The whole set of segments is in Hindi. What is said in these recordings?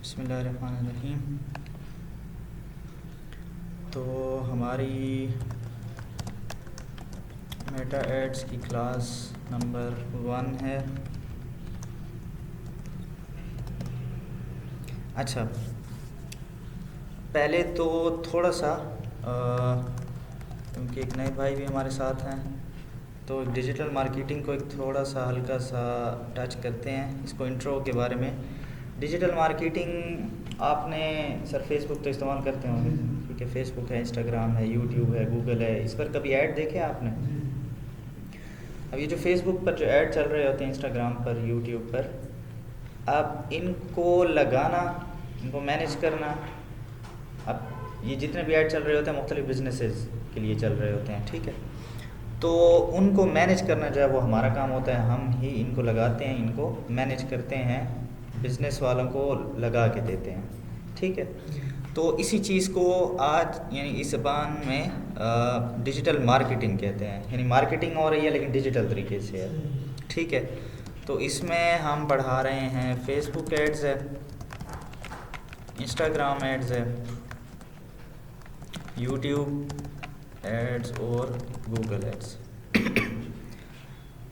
बिस्मिल्लाहिर्रहमानिर्रहीम। तो हमारी मेटा एड्स की क्लास नंबर 1 है। अच्छा, पहले तो थोड़ा सा क्योंकि एक नए भाई भी हमारे साथ हैं, तो डिजिटल मार्केटिंग को एक थोड़ा सा हल्का सा टच करते हैं, इसको इंट्रो के बारे में। डिजिटल मार्केटिंग आपने सर फेसबुक तो इस्तेमाल करते होंगे, ठीक है। फेसबुक है, इंस्टाग्राम है, यूट्यूब है, गूगल है, इस पर कभी ऐड देखे आपने? अब ये जो फेसबुक पर जो ऐड चल रहे होते हैं, इंस्टाग्राम पर, यूट्यूब पर, अब इनको लगाना, इनको मैनेज करना, अब ये जितने भी ऐड चल रहे होते हैं मुख्तलिफ बिजनेसेस के लिए चल रहे होते हैं, ठीक है। तो उनको मैनेज करना जो है वो हमारा काम होता है, हम ही इनको लगाते हैं, इनको मैनेज करते हैं, बिज़नेस वालों को लगा के देते हैं, ठीक है। तो इसी चीज़ को आज यानी इस ज़बान में डिजिटल मार्केटिंग कहते हैं, यानी मार्केटिंग हो रही है लेकिन डिजिटल तरीके से है, ठीक है। तो इसमें हम पढ़ा रहे हैं फेसबुक एड्स है, इंस्टाग्राम एड्स है, यूट्यूब एड्स और गूगल एड्स।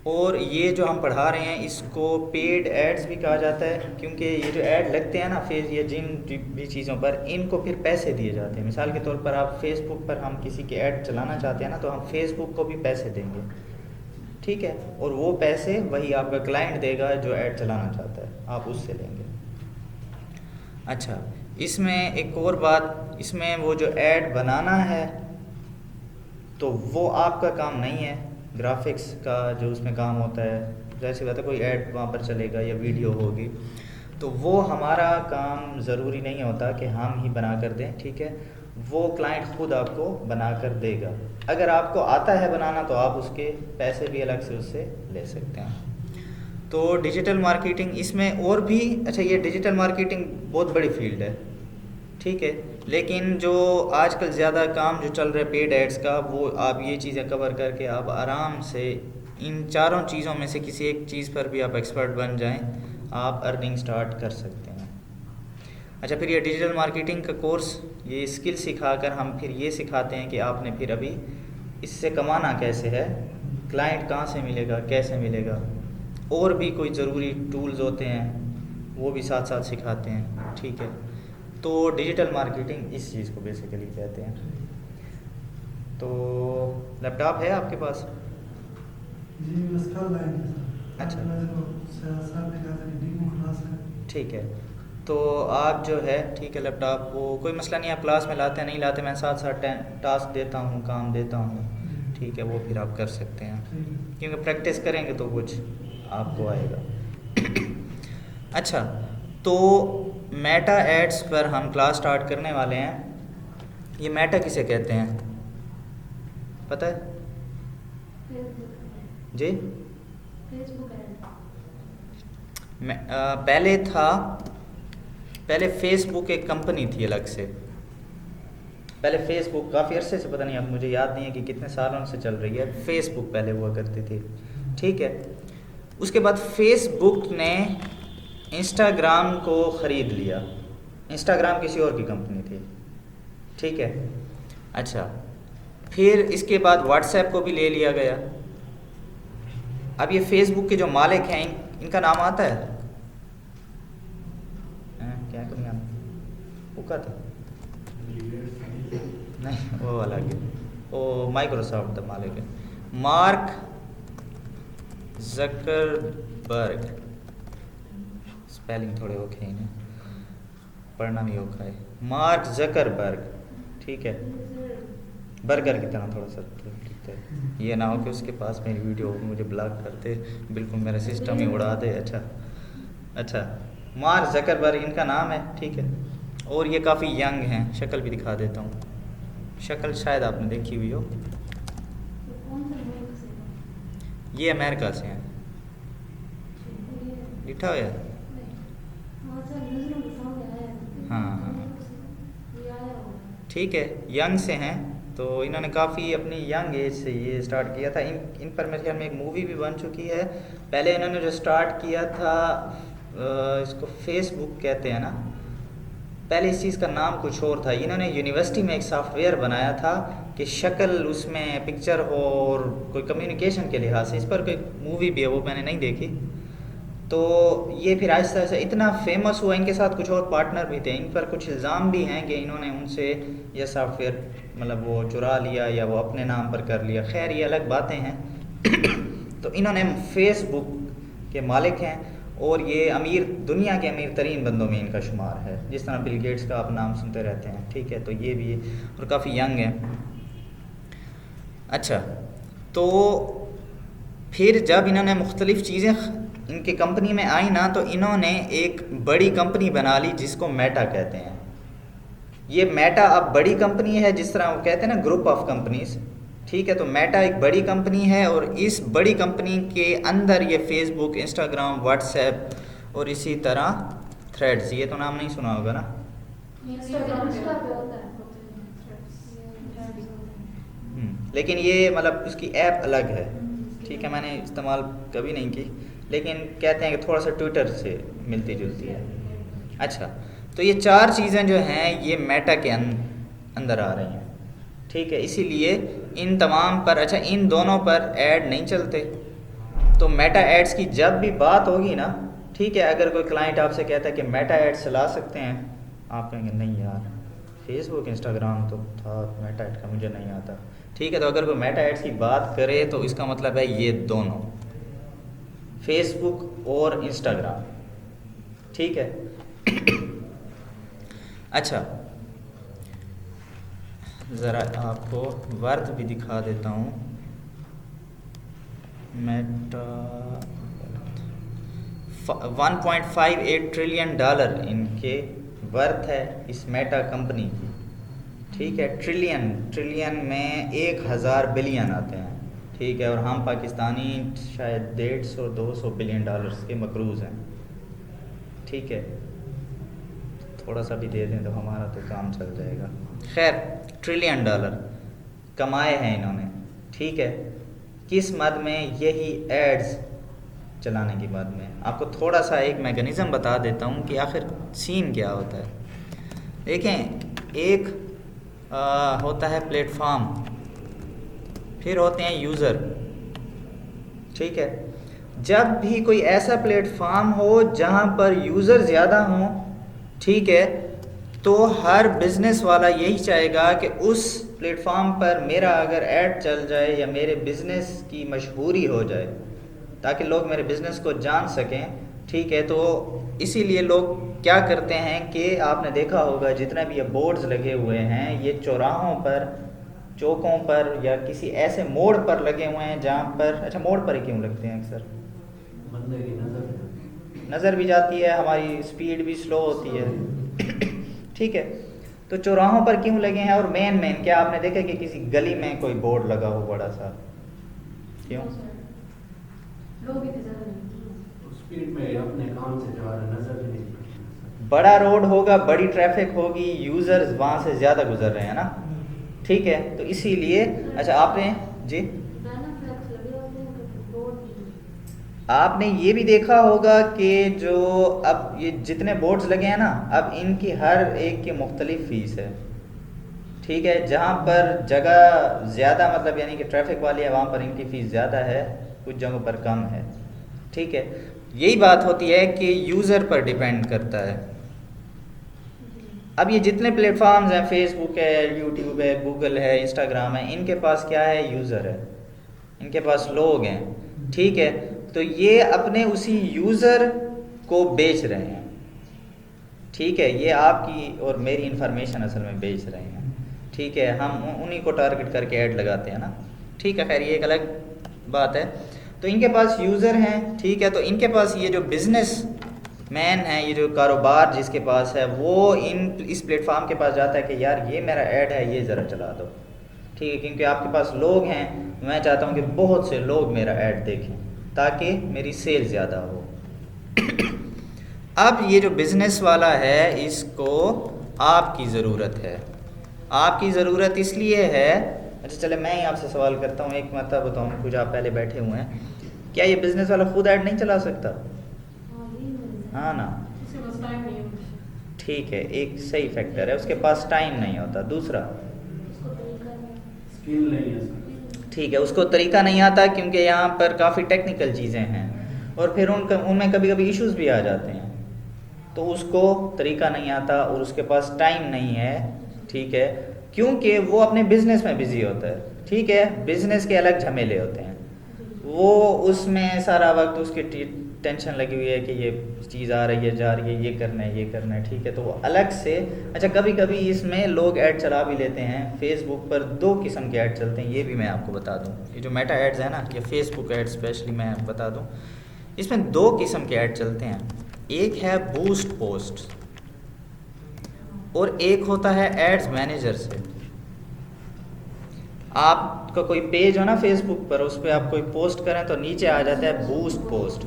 और ये जो हम पढ़ा रहे हैं इसको पेड एड्स भी कहा जाता है, क्योंकि ये जो ऐड लगते हैं ना फेस या जिन भी चीज़ों पर, इनको फिर पैसे दिए जाते हैं। मिसाल के तौर पर आप फेसबुक पर हम किसी के ऐड चलाना चाहते हैं ना, तो हम फेसबुक को भी पैसे देंगे, ठीक है। और वो पैसे वही आपका क्लाइंट देगा जो ऐड चलाना चाहता है, आप उससे लेंगे। अच्छा, इसमें एक और बात, इसमें वो जो ऐड बनाना है तो वो आपका काम नहीं है, ग्राफिक्स का जो उसमें काम होता है, जैसे बात है कोई ऐड वहाँ पर चलेगा या वीडियो होगी, तो वो हमारा काम ज़रूरी नहीं होता कि हम ही बना कर दें, ठीक है। वो क्लाइंट खुद आपको बना कर देगा। अगर आपको आता है बनाना तो आप उसके पैसे भी अलग से उससे ले सकते हैं। तो डिजिटल मार्केटिंग इसमें और भी, अच्छा ये डिजिटल मार्केटिंग बहुत बड़ी फील्ड है, ठीक है। लेकिन जो आजकल ज़्यादा काम जो चल रहा है पेड एड्स का, वो आप ये चीज़ें कवर करके आप आराम से इन चारों चीज़ों में से किसी एक चीज़ पर भी आप एक्सपर्ट बन जाएं, आप अर्निंग स्टार्ट कर सकते हैं। अच्छा, फिर ये डिजिटल मार्केटिंग का कोर्स, ये स्किल सिखाकर हम फिर ये सिखाते हैं कि आपने फिर अभी इससे कमाना कैसे है, क्लाइंट कहाँ से मिलेगा, कैसे मिलेगा, और भी कोई ज़रूरी टूल्स होते हैं वो भी साथ साथ सिखाते हैं, ठीक है। तो डिजिटल मार्केटिंग इस चीज़ को बेसिकली कहते हैं। तो लैपटॉप है आपके पास? जी, अच्छा, है। ठीक है। तो आप जो है, ठीक है, लैपटॉप वो कोई मसला नहीं, आप क्लास में लाते हैं नहीं लाते, मैं साथ साथ टास्क देता हूँ, काम देता हूँ, ठीक है, वो फिर आप कर सकते हैं, क्योंकि प्रैक्टिस करेंगे तो कुछ आपको आएगा। अच्छा, तो मेटा एड्स पर हम क्लास स्टार्ट करने वाले हैं। ये मेटा किसे कहते हैं पता है जी? पहले फेसबुक एक कंपनी थी अलग से। पहले फेसबुक काफ़ी अरसे से, पता नहीं अब मुझे याद नहीं है कि कितने सालों से चल रही है, फेसबुक पहले हुआ करती थी, ठीक है। उसके बाद फेसबुक ने इंस्टाग्राम को ख़रीद लिया। इंस्टाग्राम किसी और की कंपनी थी, ठीक है। अच्छा, फिर इसके बाद व्हाट्सएप को भी ले लिया गया। अब ये फेसबुक के जो मालिक हैं इनका नाम आता है? क्या कमी आता? वो क्या था? नहीं, वो वाला ही, वो माइक्रोसॉफ्ट का मालिक है, मार्क जकरबर्ग। स्पेलिंग थोड़े ओखे हैं, पढ़ना भी ओखा है, मार्क जकरबर्ग, ठीक है। बर्गर की तरह थोड़ा सा लिखते हैं, ये ना हो कि उसके पास मेरी वीडियो मुझे ब्लॉक करते, बिल्कुल मेरा सिस्टम ही उड़ा दे। अच्छा, मार्क जकरबर्ग इनका नाम है, ठीक है। और ये काफ़ी यंग हैं, शक्ल भी दिखा देता हूँ, शक्ल शायद आपने देखी हुई हो। ये अमेरिका से हैं, लिखा हुआ है, हाँ, ठीक है, यंग से हैं। तो इन्होंने काफ़ी अपनी यंग एज से ये स्टार्ट किया था। इन पर मेरे ख्याल में एक मूवी भी बन चुकी है। पहले इन्होंने जो स्टार्ट किया था, इसको फेसबुक कहते हैं ना, पहले इस चीज़ का नाम कुछ और था, इन्होंने यूनिवर्सिटी में एक सॉफ्टवेयर बनाया था कि शक्ल उसमें पिक्चर हो और कोई कम्युनिकेशन के लिहाज से, इस पर कोई मूवी भी है वो मैंने नहीं देखी। तो ये फिर आहिस्ता आहिस्ता इतना फेमस हुआ, इनके साथ कुछ और पार्टनर भी थे, इन पर कुछ इल्ज़ाम भी हैं कि इन्होंने उनसे यह सॉफ्टवेयर मतलब वो चुरा लिया या वो अपने नाम पर कर लिया। खैर ये अलग बातें हैं। तो इन्होंने फेसबुक के मालिक हैं और ये अमीर, दुनिया के अमीर तरीन बंदों में इनका शुमार है, जिस तरह बिल गेट्स का आप नाम सुनते रहते हैं, ठीक है। तो ये भी है और काफ़ी यंग है। अच्छा, तो फिर जब इन्होंने मुख्तलिफ़ चीज़ें इनकी कंपनी में आई ना, तो इन्होंने एक बड़ी कंपनी बना ली जिसको मेटा कहते हैं। ये मेटा अब बड़ी कंपनी है, जिस तरह वो कहते हैं ना ग्रुप ऑफ कंपनीज, ठीक है। तो मेटा एक बड़ी कंपनी है और इस बड़ी कंपनी के अंदर ये फेसबुक, इंस्टाग्राम, व्हाट्सएप और इसी तरह थ्रेड्स, ये तो नाम नहीं सुना होगा ना। लेकिन ये मतलब उसकी ऐप अलग है, ठीक है, मैंने इस्तेमाल कभी नहीं की, लेकिन कहते हैं कि थोड़ा सा ट्विटर से मिलती जुलती है। अच्छा, तो ये चार चीज़ें जो हैं ये मेटा के अंदर आ रही हैं, ठीक है। इसीलिए इन तमाम पर, अच्छा इन दोनों पर ऐड नहीं चलते। तो मेटा एड्स की जब भी बात होगी ना, ठीक है, अगर कोई क्लाइंट आपसे कहता है कि मेटा एड्स चला सकते हैं, आप कहेंगे नहीं यार, फेसबुक इंस्टाग्राम तो था, मेटा एड का मुझे नहीं आता, ठीक है। तो अगर कोई मेटा एड्स की बात करे तो इसका मतलब है ये दोनों, फेसबुक और इंस्टाग्राम, ठीक है। अच्छा, ज़रा आपको वर्थ भी दिखा देता हूँ। मेटा 1.58 ट्रिलियन डॉलर इनके वर्थ है इस मेटा कंपनी की, ठीक है। ट्रिलियन में 1000 बिलियन आते हैं, ठीक है। और हम पाकिस्तानी शायद 150-200 बिलियन डॉलर्स के मकरूज़ हैं, ठीक है। थोड़ा सा भी दे दें तो हमारा तो काम चल जाएगा। खैर, ट्रिलियन डॉलर कमाए हैं इन्होंने, ठीक है। किस मद में? यही एड्स चलाने की मद में। आपको थोड़ा सा एक मैकेनिज़्म बता देता हूँ कि आखिर सीन क्या होता है। देखें, एक होता है प्लेटफॉर्म, फिर होते हैं यूज़र, ठीक है। जब भी कोई ऐसा प्लेटफॉर्म हो जहाँ पर यूज़र ज़्यादा हों, ठीक है, तो हर बिज़नेस वाला यही चाहेगा कि उस प्लेटफॉर्म पर मेरा अगर ऐड चल जाए या मेरे बिज़नेस की मशहूरी हो जाए, ताकि लोग मेरे बिज़नेस को जान सकें, ठीक है। तो इसीलिए लोग क्या करते हैं कि आपने देखा होगा जितने भी ये बोर्ड्स लगे हुए हैं, ये चौराहों पर, चौकों पर या किसी ऐसे मोड़ पर लगे हुए हैं जहाँ पर, अच्छा मोड़ पर ही क्यों लगते हैं? अक्सर बंदे की नज़र भी जाती है, हमारी स्पीड भी स्लो होती है, ठीक है। तो चौराहों पर क्यों लगे हैं? और मेन क्या आपने देखा कि किसी गली में कोई बोर्ड लगा हो बड़ा सा? क्यों? स्पीड में अपने काम से जा रहे, नजर भी नहीं। बड़ा रोड होगा, बड़ी ट्रैफिक होगी, यूज़र्स वहाँ से ज़्यादा गुजर रहे हैं ना, ठीक है। तो इसीलिए, अच्छा आपने जी आपने ये भी देखा होगा कि जो अब ये जितने बोर्ड्स लगे हैं ना, अब इनकी हर एक की मुख्तलिफ फ़ीस है, ठीक है। जहाँ पर जगह ज़्यादा मतलब यानी कि ट्रैफिक वाली है, वहाँ पर इनकी फ़ीस ज़्यादा है, कुछ जगहों पर कम है, ठीक है। यही बात होती है कि यूज़र पर डिपेंड करता है। अब ये जितने प्लेटफॉर्म्स हैं, फेसबुक है, यूट्यूब है, गूगल है, इंस्टाग्राम है, इनके पास क्या है? यूज़र है, इनके पास लोग हैं, ठीक है। तो ये अपने उसी यूज़र को बेच रहे हैं, ठीक है। ये आपकी और मेरी इंफॉर्मेशन असल में बेच रहे हैं, ठीक है। हम उन्हीं को टारगेट करके ऐड लगाते हैं ना, ठीक है। खैर ये एक अलग बात है। तो इनके पास यूज़र हैं, ठीक है। तो इनके पास ये जो बिज़नेस मैन है, ये जो कारोबार जिसके पास है, वो इस प्लेटफॉर्म के पास जाता है कि यार ये मेरा ऐड है, ये ज़रा चला दो, ठीक है। क्योंकि आपके पास लोग हैं, मैं चाहता हूँ कि बहुत से लोग मेरा ऐड देखें ताकि मेरी सेल ज़्यादा हो। अब ये जो बिज़नेस वाला है, इसको आपकी ज़रूरत है। आपकी ज़रूरत इसलिए है, अच्छा चले मैं ही आपसे सवाल करता हूँ, एक मतलब बताऊँ, कुछ आप पहले बैठे हुए हैं, क्या ये बिज़नेस वाला खुद ऐड नहीं चला सकता? हाँ ना, ठीक है, एक सही फैक्टर है, उसके पास टाइम नहीं होता। दूसरा, स्किल नहीं है सर। ठीक है, उसको तरीका नहीं आता क्योंकि यहाँ पर काफ़ी टेक्निकल चीज़ें हैं और फिर उनमें कभी कभी इश्यूज भी आ जाते हैं, तो उसको तरीका नहीं आता और उसके पास टाइम नहीं है, ठीक है, क्योंकि वो अपने बिजनेस में बिजी होता है, ठीक है, बिजनेस के अलग झमेले होते हैं, वो उसमें सारा वक्त उसकी टेंशन लगी हुई है कि ये चीज़ आ रही है जा रही है, ये करना है ये करना है, ठीक है, तो वो अलग से। अच्छा, कभी कभी इसमें लोग ऐड चला भी लेते हैं। फेसबुक पर दो किस्म के ऐड चलते हैं, ये भी मैं आपको बता दूं। ये जो मेटा एड्स है ना, ये फेसबुक ऐड स्पेशली मैं बता दूं, इसमें दो किस्म के ऐड चलते हैं। एक है बूस्ट पोस्ट और एक होता है एड्स मैनेजर से। आपका कोई पेज हो ना फेसबुक पर, उस पर आप कोई पोस्ट करें तो नीचे आ जाता है बूस्ट पोस्ट,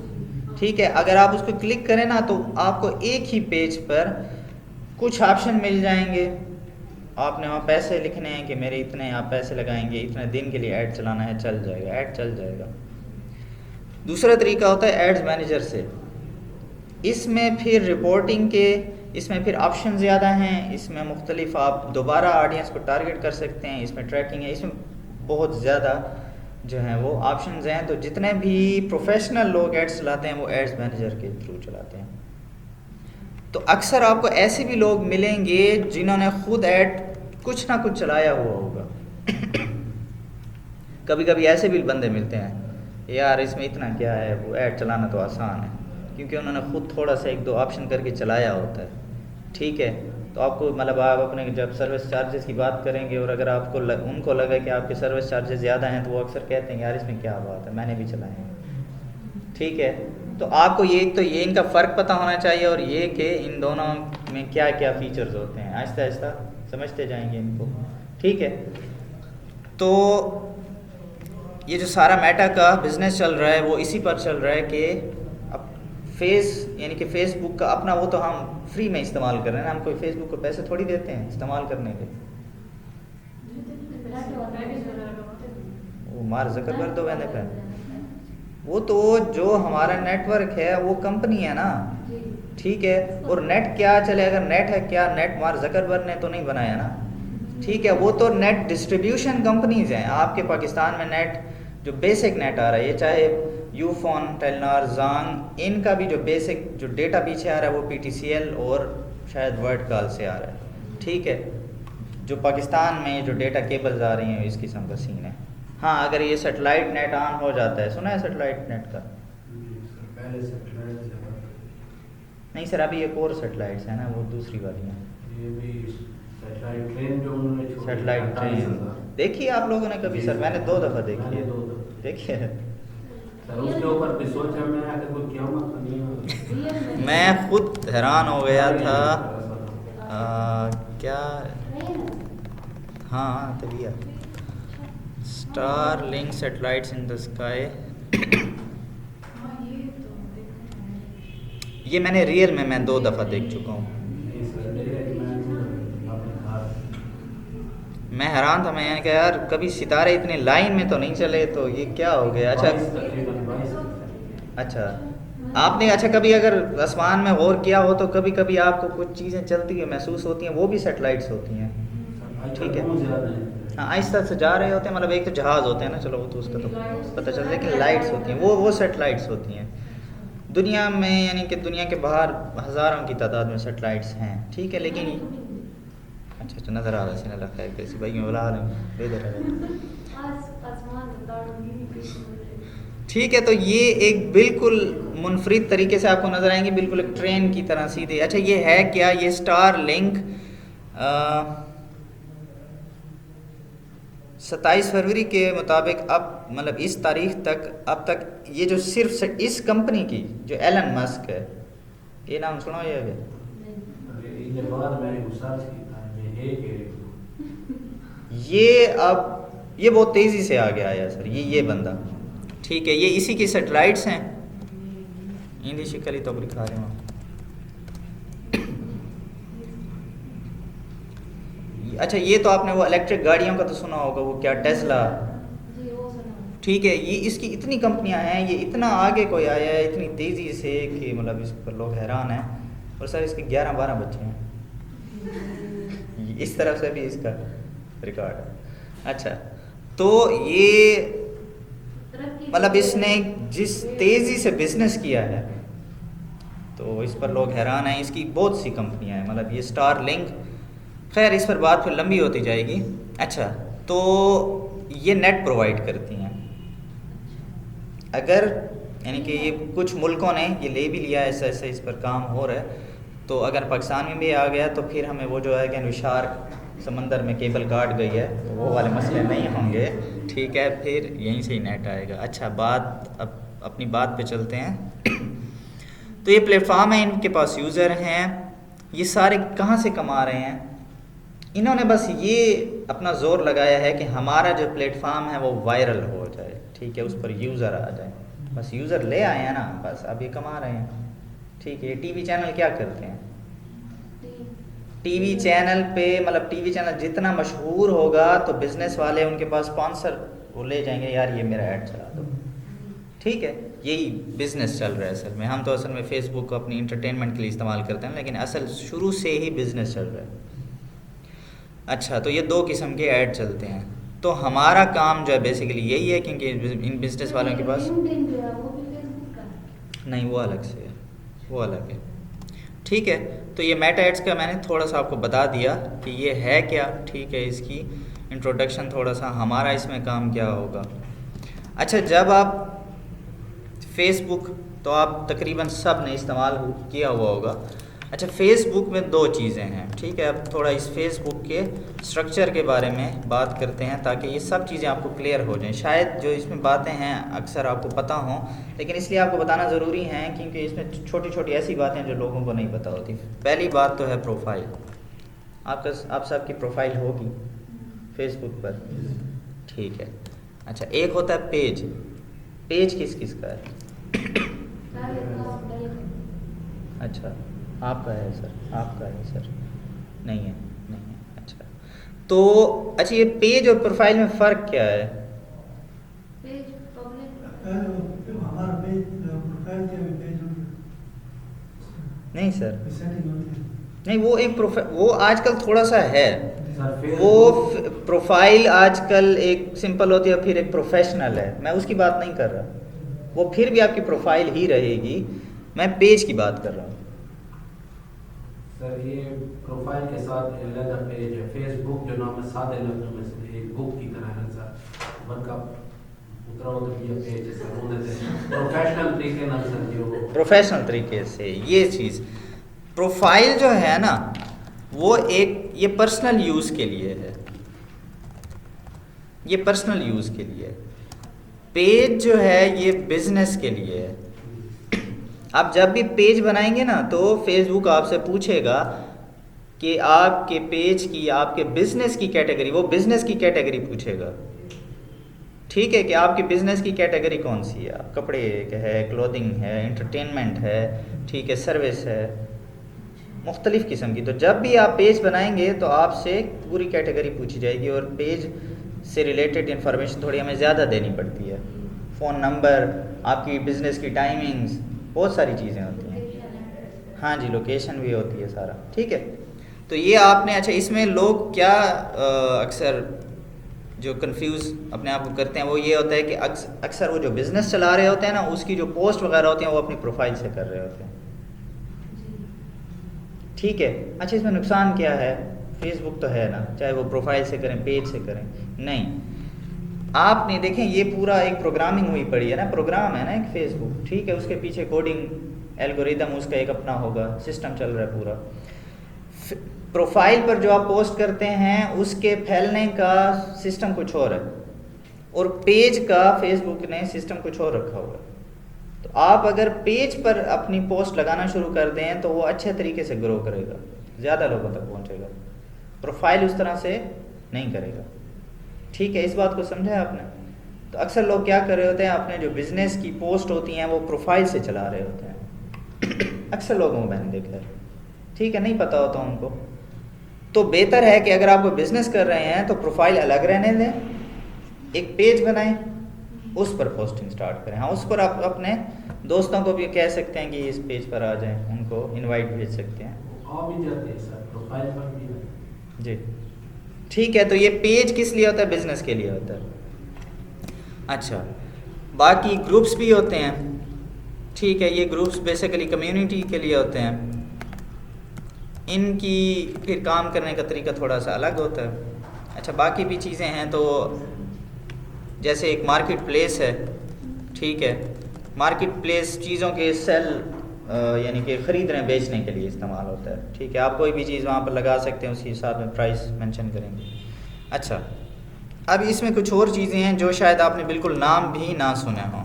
ठीक है। अगर आप उस पर क्लिक करें ना तो आपको एक ही पेज पर कुछ ऑप्शन मिल जाएंगे। आपने वहाँ पैसे लिखने हैं कि मेरे इतने आप पैसे लगाएंगे, इतने दिन के लिए ऐड चलाना है, चल जाएगा, ऐड चल जाएगा। दूसरा तरीका होता है एड्स मैनेजर से। इसमें फिर रिपोर्टिंग के, इसमें फिर ऑप्शन ज़्यादा हैं, इसमें मुख्तलिफ आप दोबारा ऑडियंस को टारगेट कर सकते हैं, इसमें ट्रैकिंग है, इसमें बहुत ज़्यादा जो हैं वो ऑप्शंस हैं। तो जितने भी प्रोफेशनल लोग एड्स चलाते हैं वो एड्स मैनेजर के थ्रू चलाते हैं। तो अक्सर आपको ऐसे भी लोग मिलेंगे जिन्होंने खुद ऐड कुछ ना कुछ चलाया हुआ होगा। कभी कभी ऐसे भी बंदे मिलते हैं, यार इसमें इतना क्या है, वो ऐड चलाना तो आसान है, क्योंकि उन्होंने खुद थोड़ा सा एक दो ऑप्शन करके चलाया होता है, ठीक है। तो आपको मतलब आप अपने जब सर्विस चार्जेस की बात करेंगे और अगर आपको उनको लगा कि आपके सर्विस चार्जेस ज़्यादा हैं तो वो अक्सर कहते हैं यार इसमें क्या बात है, मैंने भी चलाए हैं, ठीक है। तो आपको ये इनका फ़र्क पता होना चाहिए और ये कि इन दोनों में क्या क्या फ़ीचर्स होते हैं, आहिस्ता आहिस्ता समझते जाएंगे इनको, ठीक है। तो ये जो सारा मेटा का बिज़नेस चल रहा है वो इसी पर चल रहा है कि यानी कि फेसबुक का अपना, वो तो हम फ्री में इस्तेमाल कर रहे हैं ना, हम कोई फेसबुक को पैसे थोड़ी देते हैं इस्तेमाल करने के। वो मार ज़करबर्ग तो मैंने पे, वो तो जो हमारा नेटवर्क है वो कंपनी है ना, ठीक है। और नेट क्या चले, अगर नेट है क्या, नेट मार ज़करबर्ग ने तो नहीं बनाया ना, ठीक है। वो तो नेट डिस्ट्रीब्यूशन कंपनीज हैं। आपके पाकिस्तान में नेट जो बेसिक नेट आ रहा है, ये चाहे यूफोन, टेलनार, जांग, इनका भी जो बेसिक जो डेटा पीछे आ रहा है वो PTCL और शायद वर्ड कॉल से आ रहा है, ठीक है। जो पाकिस्तान में जो डेटा केबल्स आ रही हैं इस किस्म का सीन है। हाँ, अगर ये सेटेलाइट नेट ऑन हो जाता है, सुना है सेटेलाइट नेट का? पहले सेटेलाइट से नहीं सर, अभी एक और सेटेलाइट्स है ना, वो दूसरी वाली हैं। ये भी सेटेलाइट ट्रेन जो उन्होंने छोड़ी, सेटेलाइट ट्रेन देखिए आप लोगों ने कभी? सर मैंने 2 दफ़ा देखी है, देखिए सर उसके ऊपर भी सोचा मैंने कि कोई क़यामत तो नहीं होगी। मैं खुद हैरान हो गया था। क्या, हाँ तभी star link satellites in the sky. ये मैंने रियल में मैं 2 दफ़ा देख चुका हूँ। मैं हैरान था, मैंने कहा यार कभी सितारे इतने लाइन में तो नहीं चले, तो ये क्या हो गया। अच्छा आपने, अच्छा कभी अगर आसमान में गौर किया हो तो कभी कभी आपको कुछ चीज़ें चलती है महसूस होती हैं, वो भी सेटेलाइट्स होती हैं, ठीक है। हाँ, आहिस्ता से जा रहे होते हैं, मतलब एक तो जहाज़ होते हैं ना, चलो वो तो उसका तो पता चलता है, लेकिन लाइट्स होती हैं, वो सेटेलाइट्स होती हैं दुनिया में, यानी कि दुनिया के बाहर हज़ारों की तादाद में सेटेलाइट्स हैं, ठीक है। लेकिन अच्छा नज़र आ रहा है खैर, कैसी भाई बुला रहे इधर, ठीक है। तो ये एक बिल्कुल मुनफरिद तरीके से आपको नज़र आएंगे, बिल्कुल एक ट्रेन की तरह सीधे। अच्छा ये है क्या, ये स्टार लिंक 27 फरवरी के मुताबिक अब मतलब इस तारीख तक, अब तक ये जो सिर्फ इस कंपनी की जो एलन मस्क है, ये नाम सुना ये है? ये अब ये बहुत तेज़ी से आ गया है सर, ये बंदा, ठीक है। ये इसी की सेटेलाइट्स हैं, इंदी शिकल ही तो दिखा रहे हैं। अच्छा ये तो आपने वो इलेक्ट्रिक गाड़ियों का तो सुना होगा, वो क्या टेस्ला, ठीक है। ये इसकी इतनी कंपनियां हैं, ये इतना आगे कोई आया है इतनी तेज़ी से कि मतलब इस पर लोग हैरान हैं। और सर इसके 11-12 बच्चे हैं, इस तरफ से भी इसका रिकॉर्ड है। अच्छा, तो ये मतलब इसने जिस तेज़ी से बिजनेस किया है तो इस पर लोग हैरान हैं। इसकी बहुत सी कंपनियां हैं, मतलब ये स्टार लिंक, खैर इस पर बात फिर लंबी होती जाएगी। अच्छा, तो ये नेट प्रोवाइड करती हैं। अगर यानी कि ये कुछ मुल्कों ने ये ले भी लिया, ऐसा ऐसा इस पर काम हो रहा है, तो अगर पाकिस्तान में भी आ गया तो फिर हमें वो जो है कि शार्क समंदर में केबल काट गई है तो वो वाले मसले नहीं होंगे, ठीक है, फिर यहीं से ही नेट आएगा। अच्छा, बात अब अपनी बात पे चलते हैं। तो ये प्लेटफॉर्म है, इनके पास यूज़र हैं, ये सारे कहाँ से कमा रहे हैं? इन्होंने बस ये अपना ज़ोर लगाया है कि हमारा जो प्लेटफॉर्म है वो वायरल हो जाए, ठीक है, उस पर यूज़र आ जाए, बस यूज़र ले आए हैं ना, बस अब ये कमा रहे हैं, ठीक है। टीवी चैनल क्या करते हैं? टीवी चैनल पे मतलब टीवी चैनल जितना मशहूर होगा तो बिज़नेस वाले उनके पास स्पॉन्सर वो ले जाएंगे, यार ये मेरा ऐड चला दो, ठीक है। यही बिज़नेस चल रहा है असल में। हम तो असल में फ़ेसबुक को अपनी इंटरटेनमेंट के लिए इस्तेमाल करते हैं, लेकिन असल शुरू से ही बिज़नेस चल रहा है। अच्छा, तो ये दो किस्म के ऐड चलते हैं। तो हमारा काम जो है बेसिकली यही है, क्योंकि इन बिज़नेस वालों के पास नहीं, वो अलग से है, वो अलग है, ठीक है। तो ये मेटा एड्स का मैंने थोड़ा सा आपको बता दिया कि ये है क्या, ठीक है, इसकी इंट्रोडक्शन थोड़ा सा, हमारा इसमें काम क्या होगा। अच्छा, जब आप फेसबुक तो आप तकरीबन सब ने इस्तेमाल किया हुआ होगा। अच्छा, फ़ेसबुक में दो चीज़ें हैं, ठीक है। अब थोड़ा इस फेसबुक के स्ट्रक्चर के बारे में बात करते हैं ताकि ये सब चीज़ें आपको क्लियर हो जाएं। शायद जो इसमें बातें हैं अक्सर आपको पता हों, लेकिन इसलिए आपको बताना ज़रूरी है क्योंकि इसमें छोटी छोटी ऐसी बातें जो लोगों को नहीं पता होती। पहली बात तो है प्रोफाइल। आप सबकी प्रोफाइल होगी फेसबुक पर, ठीक है। अच्छा, एक होता है पेज। पेज किस किस का है? अच्छा, आपका है सर, आपका है सर, नहीं है, नहीं है। अच्छा, तो अच्छा, ये पेज और प्रोफाइल में फ़र्क क्या है? हमारा पेज प्रोफाइल के पेज नहीं सर, सेटिंग होती है। नहीं, वो एक वो आजकल थोड़ा सा है, सर वो प्रोफाइल आजकल एक सिंपल होती है, फिर एक प्रोफेशनल है, मैं उसकी बात नहीं कर रहा। वो फिर भी आपकी प्रोफाइल ही रहेगी, मैं पेज की बात कर रहा हूँ। सर ये प्रोफाइल के साथ अलग पेज है। फेसबुक जो नाम है सादे लफ्ज़ों में से एक बुक की तरह है सर, वर्क आप उतराओ तो ये पेज है सर, उन्हें प्रोफेशनल तरीके ना सर, जो प्रोफेशनल तरीके से ये चीज़ प्रोफाइल जो है ना, वो एक ये पर्सनल यूज़ के लिए है, ये पर्सनल यूज़ के लिए। पेज जो है ये बिजनेस के लिए है। आप जब भी पेज बनाएंगे ना तो फेसबुक आपसे पूछेगा कि आपके पेज की, आपके बिजनेस की कैटेगरी, वो बिजनेस की कैटेगरी पूछेगा, ठीक है, कि आपकी बिजनेस की कैटेगरी कौन सी है। कपड़े है, क्लोथिंग है, एंटरटेनमेंट है, ठीक है, सर्विस है, मुख्तलिफ़ किस्म की। तो जब भी आप पेज बनाएंगे तो आपसे पूरी कैटेगरी पूछी जाएगी, और पेज से रिलेटेड इंफॉर्मेशन थोड़ी हमें ज़्यादा देनी पड़ती है। फ़ोन नंबर, आपकी बिज़नेस की टाइमिंग्स, बहुत सारी चीज़ें होती हैं। हाँ जी, लोकेशन भी होती है सारा, ठीक है। तो ये आपने, अच्छा, इसमें लोग क्या अक्सर जो कंफ्यूज अपने आप को करते हैं वो ये होता है कि अक्सर वो जो बिज़नेस चला रहे होते हैं ना, उसकी जो पोस्ट वगैरह होती हैं वो अपनी प्रोफाइल से कर रहे होते हैं, ठीक है। अच्छा, इसमें नुकसान क्या है? फेसबुक तो है ना, चाहे वो प्रोफाइल से करें, पेज से करें, नहीं, आपने देखें ये पूरा एक प्रोग्रामिंग हुई पड़ी है ना, प्रोग्राम है ना एक फेसबुक, ठीक है, उसके पीछे कोडिंग एल्गोरिदम उसका एक अपना होगा, सिस्टम चल रहा है पूरा। प्रोफाइल पर जो आप पोस्ट करते हैं उसके फैलने का सिस्टम कुछ और है, और पेज का फेसबुक ने सिस्टम कुछ और रखा हुआ है। तो आप अगर पेज पर अपनी पोस्ट लगाना शुरू कर दें तो वो अच्छे तरीके से ग्रो करेगा, ज़्यादा लोगों तक पहुंचेगा। प्रोफाइल उस तरह से नहीं करेगा, ठीक है, इस बात को समझा है आपने। तो अक्सर लोग क्या कर रहे होते हैं, अपने जो बिज़नेस की पोस्ट होती हैं वो प्रोफाइल से चला रहे होते हैं। अक्सर लोगों को मैंने देखा है, ठीक है, नहीं पता होता उनको। तो बेहतर है कि अगर आप कोई बिज़नेस कर रहे हैं तो प्रोफाइल अलग रहने दें, एक पेज बनाएं, उस पर पोस्टिंग स्टार्ट करें। हाँ, उस पर आप अपने दोस्तों को भी कह सकते हैं कि इस पेज पर आ जाएं, उनको इनवाइट भेज सकते हैं। आ भी जाते हैं सर, प्रोफाइल पर भी है। जी ठीक है, तो ये पेज किस लिए होता है? बिजनेस के लिए होता है। अच्छा, बाकी ग्रुप्स भी होते हैं, ठीक है, ये ग्रुप्स बेसिकली कम्युनिटी के लिए होते हैं। इनकी फिर काम करने का तरीका थोड़ा सा अलग होता है। अच्छा, बाकी भी चीज़ें हैं, तो जैसे एक मार्केट प्लेस है, ठीक है, मार्केट प्लेस चीज़ों के सेल यानी कि ख़रीदने बेचने के लिए इस्तेमाल होता है, ठीक है। आप कोई भी चीज़ वहाँ पर लगा सकते हैं, उसी हिसाब में प्राइस मेंशन करेंगे। अच्छा, अब इसमें कुछ और चीज़ें हैं जो शायद आपने बिल्कुल नाम भी ना सुने हों।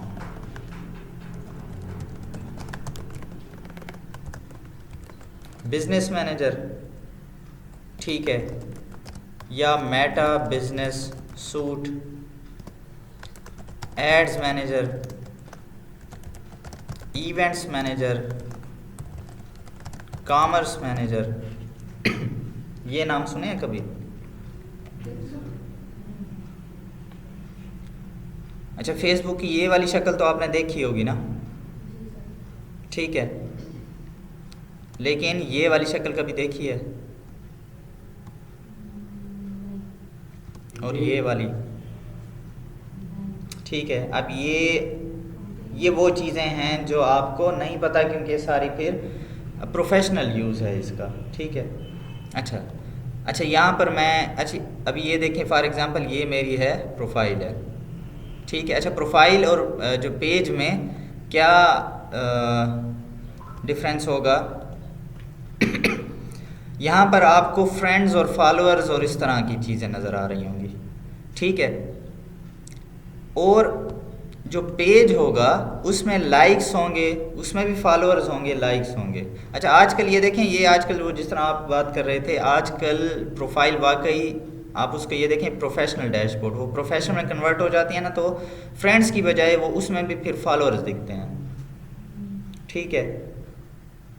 बिजनेस मैनेजर, ठीक है, या Meta business suite, ads manager, events manager, commerce manager, ये नाम सुने हैं कभी? अच्छा, फेसबुक की ये वाली शक्ल तो आपने देखी होगी ना, ठीक है, लेकिन ये वाली शक्ल कभी देखी है? और ये वाली, ठीक है। अब ये वो चीज़ें हैं जो आपको नहीं पता, क्योंकि सारी फिर प्रोफेशनल यूज़ है इसका, ठीक है। अच्छा, यहाँ पर मैं, अच्छा अभी ये देखें, फॉर एग्ज़ाम्पल ये मेरी है प्रोफाइल है, ठीक है। अच्छा, प्रोफाइल और जो पेज में क्या डिफरेंस होगा? यहाँ पर आपको फ्रेंड्स और फॉलोअर्स और इस तरह की चीज़ें नज़र आ रही होंगी, ठीक है। और जो पेज होगा उसमें लाइक्स होंगे, उसमें भी फॉलोअर्स होंगे, लाइक्स होंगे। अच्छा, आजकल ये देखें, ये आजकल वो जिस तरह आप बात कर रहे थे, आजकल प्रोफाइल वाकई आप उसको ये देखें प्रोफेशनल डैशबोर्ड, वो प्रोफेशनल में कन्वर्ट हो जाती है ना, तो फ्रेंड्स की बजाय वो उसमें भी फिर फॉलोअर्स दिखते हैं, ठीक है।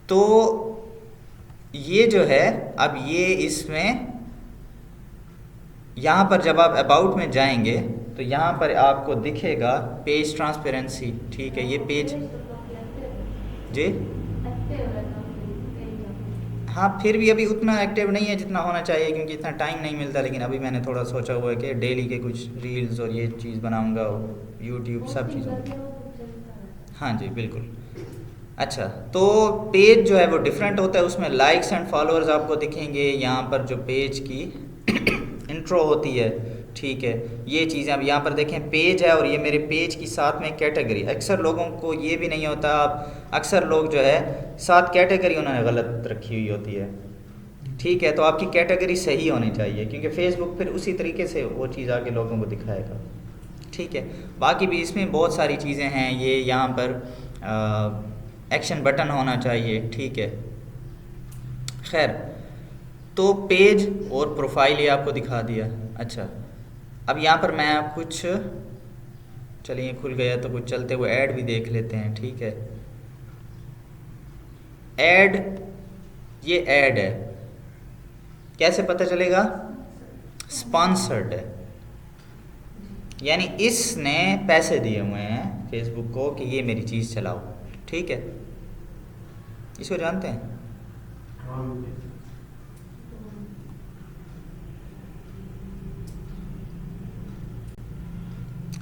तो ये जो है, अब ये इसमें यहाँ पर जब आप अबाउट में जाएंगे तो यहाँ पर आपको दिखेगा पेज ट्रांसपेरेंसी, ठीक है। ये पेज जी हाँ, फिर भी अभी उतना एक्टिव नहीं है जितना होना चाहिए, क्योंकि इतना टाइम नहीं मिलता। लेकिन अभी मैंने थोड़ा सोचा हुआ है कि डेली के कुछ रील्स और ये चीज़ बनाऊंगा, यूट्यूब सब चीज़ों। हाँ जी, बिल्कुल। अच्छा, तो पेज जो है वो डिफरेंट होता है, उसमें लाइक्स एंड फॉलोअर्स आपको दिखेंगे। यहाँ पर जो पेज की इंट्रो होती है, ठीक है, ये चीज़ें अब यहाँ पर देखें, पेज है और ये मेरे पेज की साथ में कैटेगरी। अक्सर लोगों को ये भी नहीं होता, आप अक्सर लोग जो है साथ कैटेगरी उन्होंने गलत रखी हुई होती है, ठीक है। तो आपकी कैटेगरी सही होनी चाहिए, क्योंकि फेसबुक फिर उसी तरीके से वो चीज़ आके लोगों को दिखाएगा, ठीक है। बाकी भी इसमें बहुत सारी चीज़ें हैं। ये यहाँ पर एक्शन बटन होना चाहिए, ठीक है। खैर, तो पेज और प्रोफाइल ये आपको दिखा दिया। अच्छा, अब यहाँ पर मैं आप कुछ, चलिए खुल गया तो कुछ चलते हुए ऐड भी देख लेते हैं, ठीक है। ऐड, ये ऐड है, कैसे पता चलेगा? स्पॉन्सर्ड है, यानी इसने पैसे दिए हुए हैं फेसबुक को कि ये मेरी चीज़ चलाओ, ठीक है। इसको जानते हैं?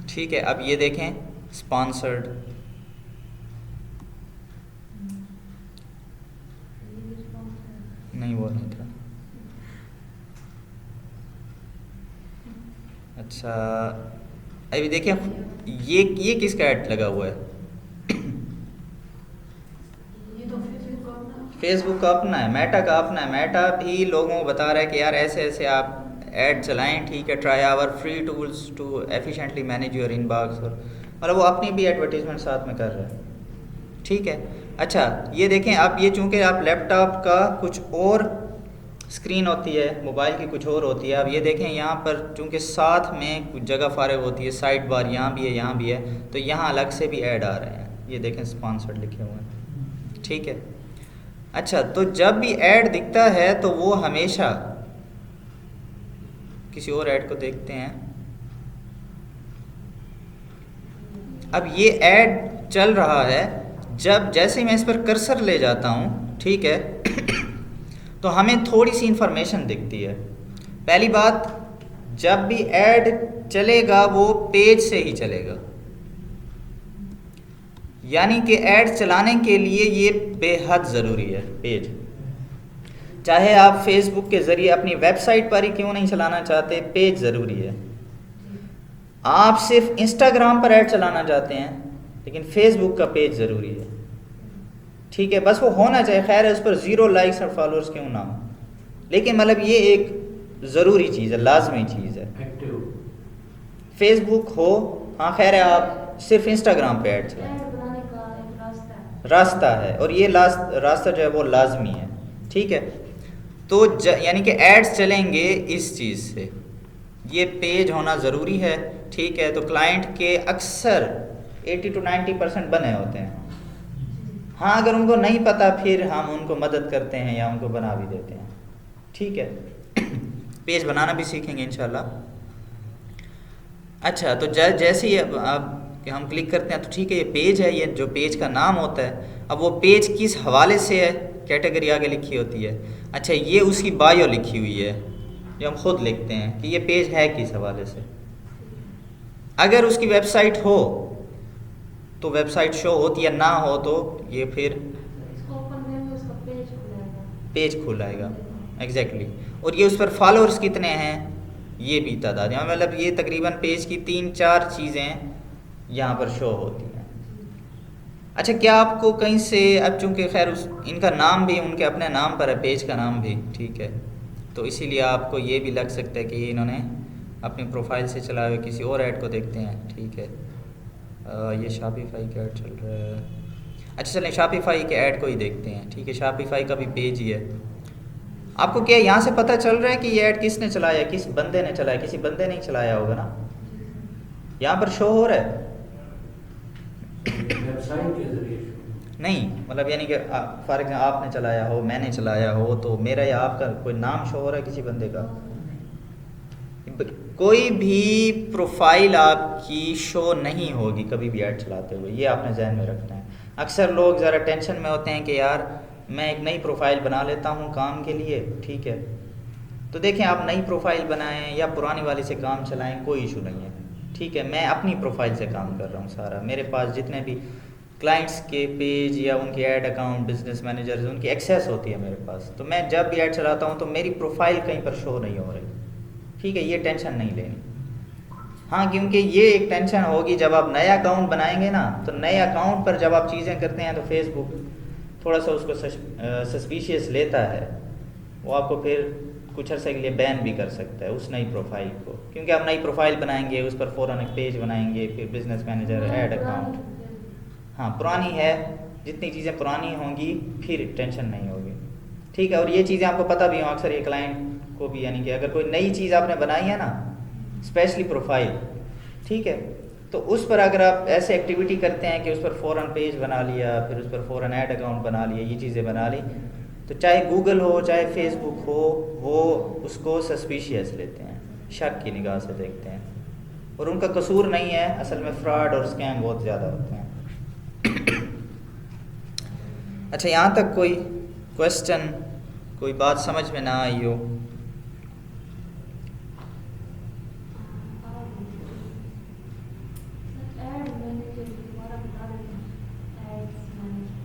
ठीक है, अब ये देखें स्पॉन्सर्ड, नहीं वो नहीं था। अच्छा, अभी देखें, ये किसका ऐड लगा हुआ है? फेसबुक का अपना है, मेटा का अपना है। मेटा भी लोगों को बता रहा है कि यार ऐसे ऐसे आप ऐड चलाएं, ठीक है। Try our free tools to efficiently manage your inbox, और मतलब वो अपनी भी एडवर्टीजमेंट साथ में कर रहे हैं, ठीक है। अच्छा, ये देखें, आप ये चूँकि आप लैपटॉप का कुछ और स्क्रीन होती है, मोबाइल की कुछ और होती है। अब ये देखें, यहाँ पर चूँकि साथ में कुछ जगह फारग होती है, साइड बार यहाँ भी है, यहाँ भी है, तो यहाँ अलग से भी ऐड आ रहे हैं। ये देखें स्पॉन्सर्ड लिखे हुए हैं, ठीक है। अच्छा, तो जब भी ऐड दिखता है तो वो हमेशा, किसी और ऐड को देखते हैं। अब ये ऐड चल रहा है, जब जैसे ही मैं इस पर कर्सर ले जाता हूँ, ठीक है, तो हमें थोड़ी सी इंफॉर्मेशन दिखती है। पहली बात, जब भी ऐड चलेगा वो पेज से ही चलेगा, यानी कि ऐड चलाने के लिए ये बेहद ज़रूरी है पेज। चाहे आप फेसबुक के ज़रिए अपनी वेबसाइट पर ही क्यों नहीं चलाना चाहते, पेज ज़रूरी है। आप सिर्फ इंस्टाग्राम पर ऐड चलाना चाहते हैं लेकिन फेसबुक का पेज ज़रूरी है, ठीक है। बस वो होना चाहिए, खैर है उस पर 0 लाइक्स और फॉलोअर्स क्यों ना हो, लेकिन मतलब ये एक ज़रूरी चीज़ है, लाजमी चीज़ है। एक्टिव फेसबुक हो, हाँ खैर है, आप सिर्फ इंस्टाग्राम पे ऐड चलाएं, ऐड बनाने का एक रास्ता है, और ये रास्ता जो है वो लाजमी है, ठीक है। तो यानी कि एड्स चलेंगे इस चीज़ से, ये पेज होना ज़रूरी है, ठीक है। तो क्लाइंट के अक्सर 80 to 90% बने होते हैं। हाँ, अगर उनको नहीं पता फिर हम उनको मदद करते हैं या उनको बना भी देते हैं, ठीक है। पेज बनाना भी सीखेंगे इंशाल्लाह। अच्छा, तो जैसे ही अब हम क्लिक करते हैं तो ठीक है, ये पेज है, ये जो पेज का नाम होता है। अब वो पेज किस हवाले से है, कैटेगरी आगे लिखी होती है। अच्छा, ये उसकी बायो लिखी हुई है, जो हम खुद लिखते हैं कि ये पेज है किस हवाले से। अगर उसकी वेबसाइट हो तो वेबसाइट शो होती है, ना हो तो ये फिर इसको ओपन करेंगे उसका पेज खुलेगा, पेज खुलाएगा, एग्जैक्टली। और ये उस पर फॉलोअर्स कितने हैं ये भी तादाद, मतलब ये तकरीबन पेज की 3-4 चीज़ें यहाँ पर शो होती हैं। अच्छा, क्या आपको कहीं से, अब चूँकि खैर इनका नाम भी उनके अपने नाम पर है, पेज का नाम भी, ठीक है, तो इसीलिए आपको ये भी लग सकता है कि ये इन्होंने अपनी प्रोफाइल से चलाए हुए किसी और ऐड को देखते हैं, ठीक है। ये शॉपिफाई का ऐड चल रहा है। अच्छा चलें, शॉपिफाई के ऐड को ही देखते हैं, ठीक है। शॉपिफाई का भी पेज ही है। आपको क्या यहाँ से पता चल रहा है कि ये ऐड किसने चलाया, किस बंदे ने चलाया? किसी बंदे ने ही चलाया होगा ना, यहाँ पर शो हो रहा है। वेबसाइट के जरिए नहीं, मतलब यानी कि फॉर एग्जाम्पल आपने चलाया हो, मैंने चलाया हो, तो मेरा या आपका कोई नाम शो हो रहा है किसी बंदे का? कोई भी प्रोफाइल आपकी शो नहीं होगी कभी भी ऐड चलाते हुए, ये आपने जहन में रखना है। अक्सर लोग ज़रा टेंशन में होते हैं कि यार मैं एक नई प्रोफाइल बना लेता हूँ काम के लिए, ठीक है। तो देखें, आप नई प्रोफाइल बनाएं या पुरानी वाली से काम चलाएं, कोई इशू नहीं है, ठीक है। मैं अपनी प्रोफाइल से काम कर रहा हूँ सारा, मेरे पास जितने भी क्लाइंट्स के पेज या उनके ऐड अकाउंट, बिजनेस मैनेजर्स, उनकी एक्सेस होती है मेरे पास। तो मैं जब भी ऐड चलाता हूँ तो मेरी प्रोफाइल कहीं पर शो नहीं हो रही, ठीक है, ये टेंशन नहीं लेनी। हाँ, क्योंकि ये एक टेंशन होगी जब आप नया अकाउंट बनाएंगे ना, तो नए अकाउंट पर जब आप चीज़ें करते हैं तो फेसबुक थोड़ा सा उसको सस्पिशियस लेता है, वो आपको फिर कुछ अर्से के लिए बैन भी कर सकता है उस नई प्रोफाइल को, क्योंकि आप नई प्रोफाइल बनाएंगे, उस पर फ़ौरन एक पेज बनाएंगे, फिर बिजनेस मैनेजर, ऐड अकाउंट। हाँ, पुरानी है, जितनी चीज़ें पुरानी होंगी फिर टेंशन नहीं होगी, ठीक है। और ये चीज़ें आपको पता भी हो, अक्सर ये क्लाइंट को भी, यानी कि अगर कोई नई चीज़ आपने बनाई है ना, स्पेशली प्रोफाइल, ठीक है, तो उस पर अगर आप ऐसे एक्टिविटी करते हैं कि उस पर फ़ौरन पेज बना लिया, फिर उस पर फ़ौरन ऐड अकाउंट बना लिया, ये चीज़ें बना ली, तो चाहे गूगल हो चाहे फेसबुक हो, वो उसको सस्पिशियस लेते हैं, शक की निगाह से देखते हैं। और उनका कसूर नहीं है, असल में फ्रॉड और स्कैम बहुत ज़्यादा होते हैं। अच्छा, यहाँ तक कोई क्वेश्चन, कोई बात समझ में ना आई हो?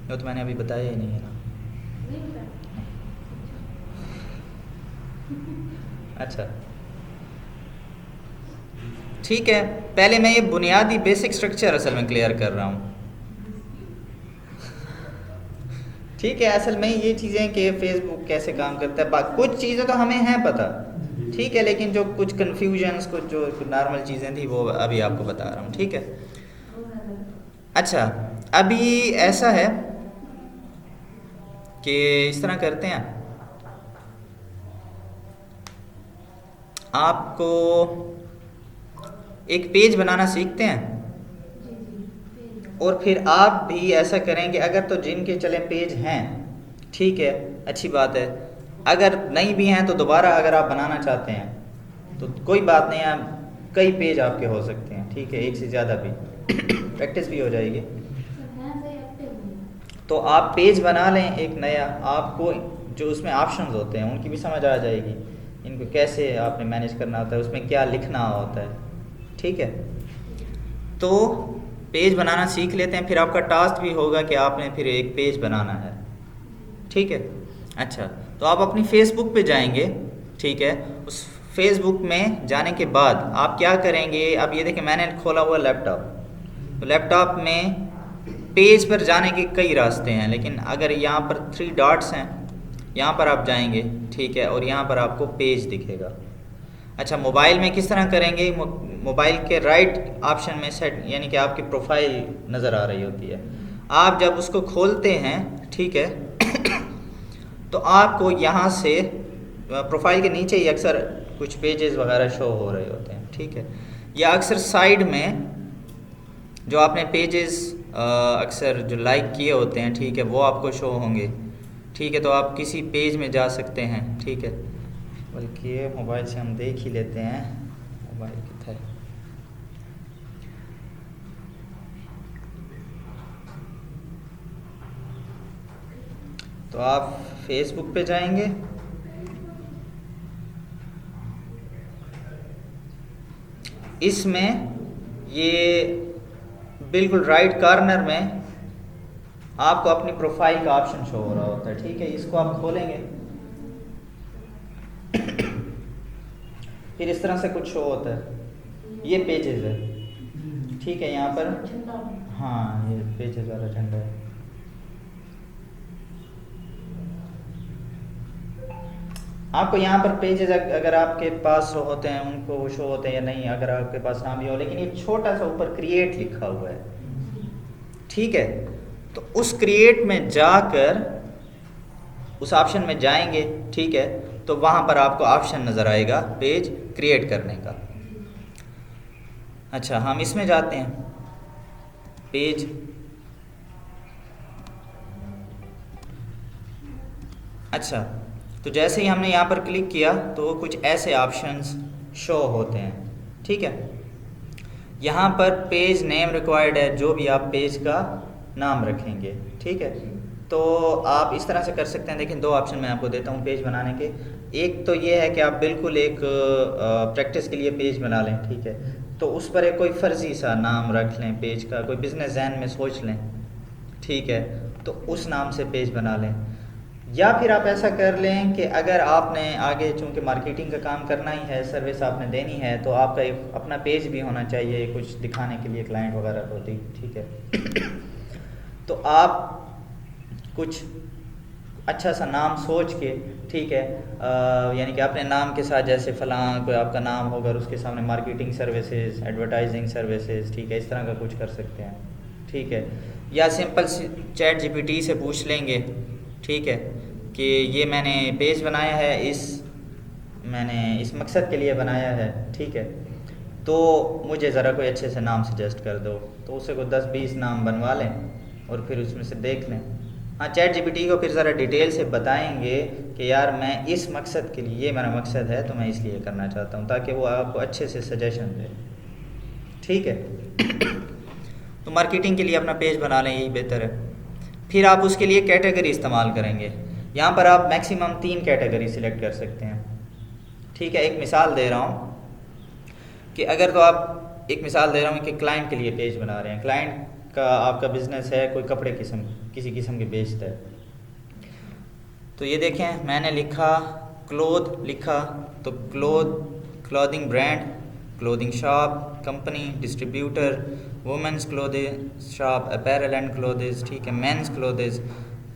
वो तो मैंने अभी बताया ही नहीं है ना। अच्छा ठीक है, पहले मैं ये बुनियादी बेसिक स्ट्रक्चर असल में क्लियर कर रहा हूँ, ठीक है। असल में ये चीज़ें कि फेसबुक कैसे काम करता है, कुछ चीज़ें तो हमें हैं पता, ठीक है, लेकिन जो कुछ कन्फ्यूजन्स, कुछ जो नॉर्मल चीज़ें थी वो अभी आपको बता रहा हूँ, ठीक है। अच्छा, अभी ऐसा है कि इस तरह करते हैं, आपको एक पेज बनाना सीखते हैं, और फिर आप भी ऐसा करें कि अगर तो जिनके चले पेज हैं, ठीक है, अच्छी बात है, अगर नहीं भी हैं तो दोबारा अगर आप बनाना चाहते हैं तो कोई बात नहीं, आप कई पेज आपके हो सकते हैं, ठीक है, एक से ज़्यादा भी प्रैक्टिस भी हो जाएगी। तो आप पेज बना लें एक नया, आपको जो उसमें ऑप्शंस होते हैं उनकी भी समझ आ जाएगी, इनको कैसे आपने मैनेज करना होता है, उसमें क्या लिखना होता है। ठीक है, तो पेज बनाना सीख लेते हैं, फिर आपका टास्क भी होगा कि आपने फिर एक पेज बनाना है। ठीक है, अच्छा तो आप अपनी फेसबुक पे जाएंगे। ठीक है, उस फेसबुक में जाने के बाद आप क्या करेंगे, अब ये देखिए मैंने खोला हुआ लैपटॉप, तो लैपटॉप में पेज पर जाने के कई रास्ते हैं, लेकिन अगर यहाँ पर 3 डॉट्स हैं, यहाँ पर आप जाएंगे। ठीक है, और यहाँ पर आपको पेज दिखेगा। अच्छा, मोबाइल में किस तरह करेंगे, मोबाइल के राइट ऑप्शन में सेट, यानी कि आपकी प्रोफाइल नज़र आ रही होती है, आप जब उसको खोलते हैं, ठीक है, तो आपको यहाँ से प्रोफाइल के नीचे ही अक्सर कुछ पेजेस वगैरह शो हो रहे होते हैं। ठीक है, या अक्सर साइड में जो आपने पेजेस अक्सर जो लाइक किए होते हैं, ठीक है, वो आपको शो होंगे। ठीक है, तो आप किसी पेज में जा सकते हैं। ठीक है, बल्कि ये मोबाइल से हम देख ही लेते हैं, मोबाइल कितना है। तो आप फेसबुक पे जाएंगे, इसमें ये बिल्कुल राइट कॉर्नर में आपको अपनी प्रोफाइल का ऑप्शन शो हो रहा होता है। ठीक है, इसको आप खोलेंगे, फिर इस तरह से कुछ शो होता है, ये पेजेस है। ठीक है, यहाँ पर झंडा हाँ ये पेजेस वाला झंडा है। आपको यहाँ पर पेजेस अगर आपके पास शो होते हैं उनको वो शो होते हैं या नहीं, अगर आपके पास ना भी हो, लेकिन ये छोटा सा ऊपर क्रिएट लिखा हुआ है। ठीक है, तो उस क्रिएट में जाकर उस ऑप्शन में जाएंगे। ठीक है, तो वहाँ पर आपको ऑप्शन नज़र आएगा पेज क्रिएट करने का। अच्छा, हम इसमें जाते हैं, पेज, अच्छा तो जैसे ही हमने यहाँ पर क्लिक किया तो कुछ ऐसे ऑप्शंस शो होते हैं। ठीक है, यहाँ पर पेज नेम रिक्वायर्ड है, जो भी आप पेज का नाम रखेंगे। ठीक है, तो आप इस तरह से कर सकते हैं। देखिए 2 ऑप्शन मैं आपको देता हूँ पेज बनाने के। एक तो ये है कि आप बिल्कुल एक प्रैक्टिस के लिए पेज बना लें। ठीक है, तो उस पर एक कोई फर्जी सा नाम रख लें पेज का, कोई बिजनेस जहन में सोच लें। ठीक है, तो उस नाम से पेज बना लें। या फिर आप ऐसा कर लें कि अगर आपने आगे चूँकि मार्केटिंग का काम करना ही है, सर्विस आपने देनी है, तो आपका एक अपना पेज भी होना चाहिए कुछ दिखाने के लिए क्लाइंट वगैरह को। ठीक है, तो आप कुछ अच्छा सा नाम सोच के, ठीक है, यानी कि अपने नाम के साथ जैसे फ़लाँ कोई आपका नाम होगा, उसके सामने मार्केटिंग सर्विसेज, एडवर्टाइजिंग सर्विसेज, ठीक है, इस तरह का कुछ कर सकते हैं। ठीक है, या सिंपल चैट जीपीटी से पूछ लेंगे, ठीक है, कि ये मैंने पेज बनाया है, मैंने इस मकसद के लिए बनाया है। ठीक है, तो मुझे ज़रा कोई अच्छे से नाम सजेस्ट कर दो, तो उसे को 10-20 नाम बनवा लें और फिर उसमें से देख लें। हाँ, चैट जीपीटी को फिर ज़रा डिटेल से बताएंगे कि यार मैं इस मकसद के लिए, ये मेरा मकसद है तो मैं इसलिए करना चाहता हूँ, ताकि वो आपको अच्छे से सजेशन दे। ठीक है, तो मार्केटिंग के लिए अपना पेज बना लें, यही बेहतर है। फिर आप उसके लिए कैटेगरी इस्तेमाल करेंगे। यहाँ पर आप मैक्सिमम 3 कैटेगरी सिलेक्ट कर सकते हैं। ठीक है, एक मिसाल दे रहा हूँ कि अगर तो आप, एक मिसाल दे रहा हूँ कि क्लाइंट के लिए पेज बना रहे हैं, क्लाइंट का आपका बिज़नेस है, कोई कपड़े किसी किस्म के बेचता है, तो ये देखें मैंने लिखा क्लोथ लिखा, तो clothing brand, clothing shop, company, distributor, women's clothing shop, apparel and clothes, ठीक है, मेंस क्लोथेस।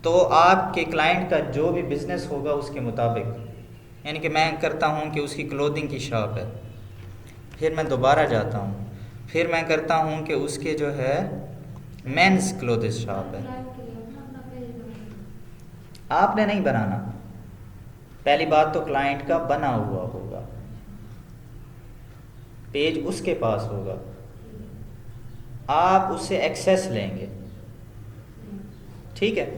तो आपके क्लाइंट का जो भी बिज़नेस होगा उसके मुताबिक, यानी कि मैं करता हूँ कि उसकी क्लोथिंग की शॉप है, फिर मैं दोबारा जाता हूँ, फिर मैं करता हूँ कि उसके जो है मेंस क्लोथेस शॉप है। आपने नहीं बनाना, पहली बात तो क्लाइंट का बना हुआ होगा, पेज उसके पास होगा, आप उससे एक्सेस लेंगे। ठीक है,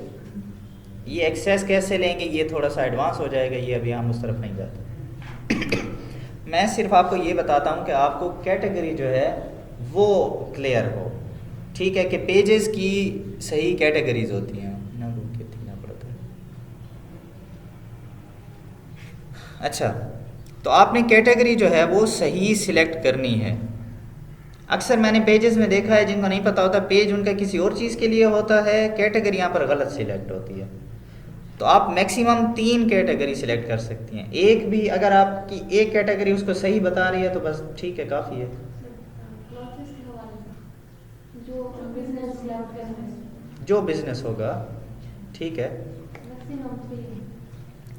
ये एक्सेस कैसे लेंगे ये थोड़ा सा एडवांस हो जाएगा, ये अभी हम उस तरफ नहीं जाते। मैं सिर्फ आपको ये बताता हूँ कि आपको कैटेगरी जो है वो क्लियर हो। ठीक है, कि पेजेस की सही कैटेगरीज होती हैं ना, वो कितना पड़ता है। अच्छा, तो आपने कैटेगरी जो है वो सही सिलेक्ट करनी है। अक्सर मैंने पेजेस में देखा है जिनको नहीं पता होता, पेज उनका किसी और चीज़ के लिए होता है, कैटेगरी यहाँ पर गलत सिलेक्ट होती है। तो आप मैक्सिमम 3 कैटेगरी सिलेक्ट कर सकती हैं। एक भी अगर आपकी एक कैटेगरी उसको सही बता रही है तो बस ठीक है, काफ़ी है। क्लॉथेस के हवाले से जो बिजनेस सिलेक्ट करना है, जो बिजनेस होगा ठीक है,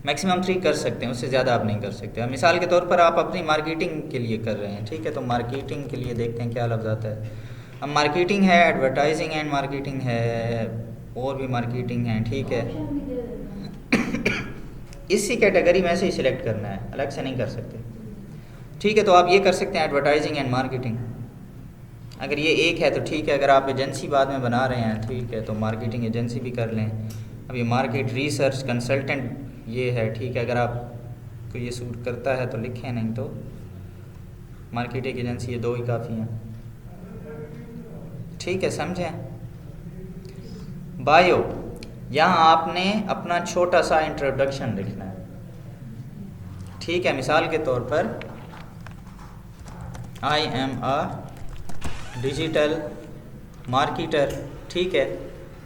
मैक्सिमम 3 कर सकते हैं, उससे ज़्यादा आप नहीं कर सकते। अब मिसाल के तौर पर आप अपनी मार्केटिंग के लिए कर रहे हैं, ठीक है, तो मार्केटिंग के लिए देखते हैं क्या लफ्ज़ आता है। अब मार्केटिंग है, एडवर्टाइजिंग एंड मार्केटिंग है, और भी मार्केटिंग है, ठीक है। ऑप्शन भी दे देते हैं। इसी कैटेगरी में से ही सिलेक्ट करना है, अलग से नहीं कर सकते, ठीक है। तो आप ये कर सकते हैं एडवर्टाइजिंग एंड मार्केटिंग। अगर ये एक है तो ठीक है, अगर आप एजेंसी बाद में बना रहे हैं ठीक है, तो मार्केटिंग एजेंसी भी कर लें। अब ये मार्केट रिसर्च कंसल्टेंट ये है, ठीक है, अगर आपको ये सूट करता है तो लिखें, नहीं तो मार्केटिंग एजेंसी, ये 2 ही काफ़ी हैं, ठीक है, समझें। बायो, यहाँ आपने अपना छोटा सा इंट्रोडक्शन लिखना है, ठीक है। मिसाल के तौर पर I am a digital marketer, ठीक है,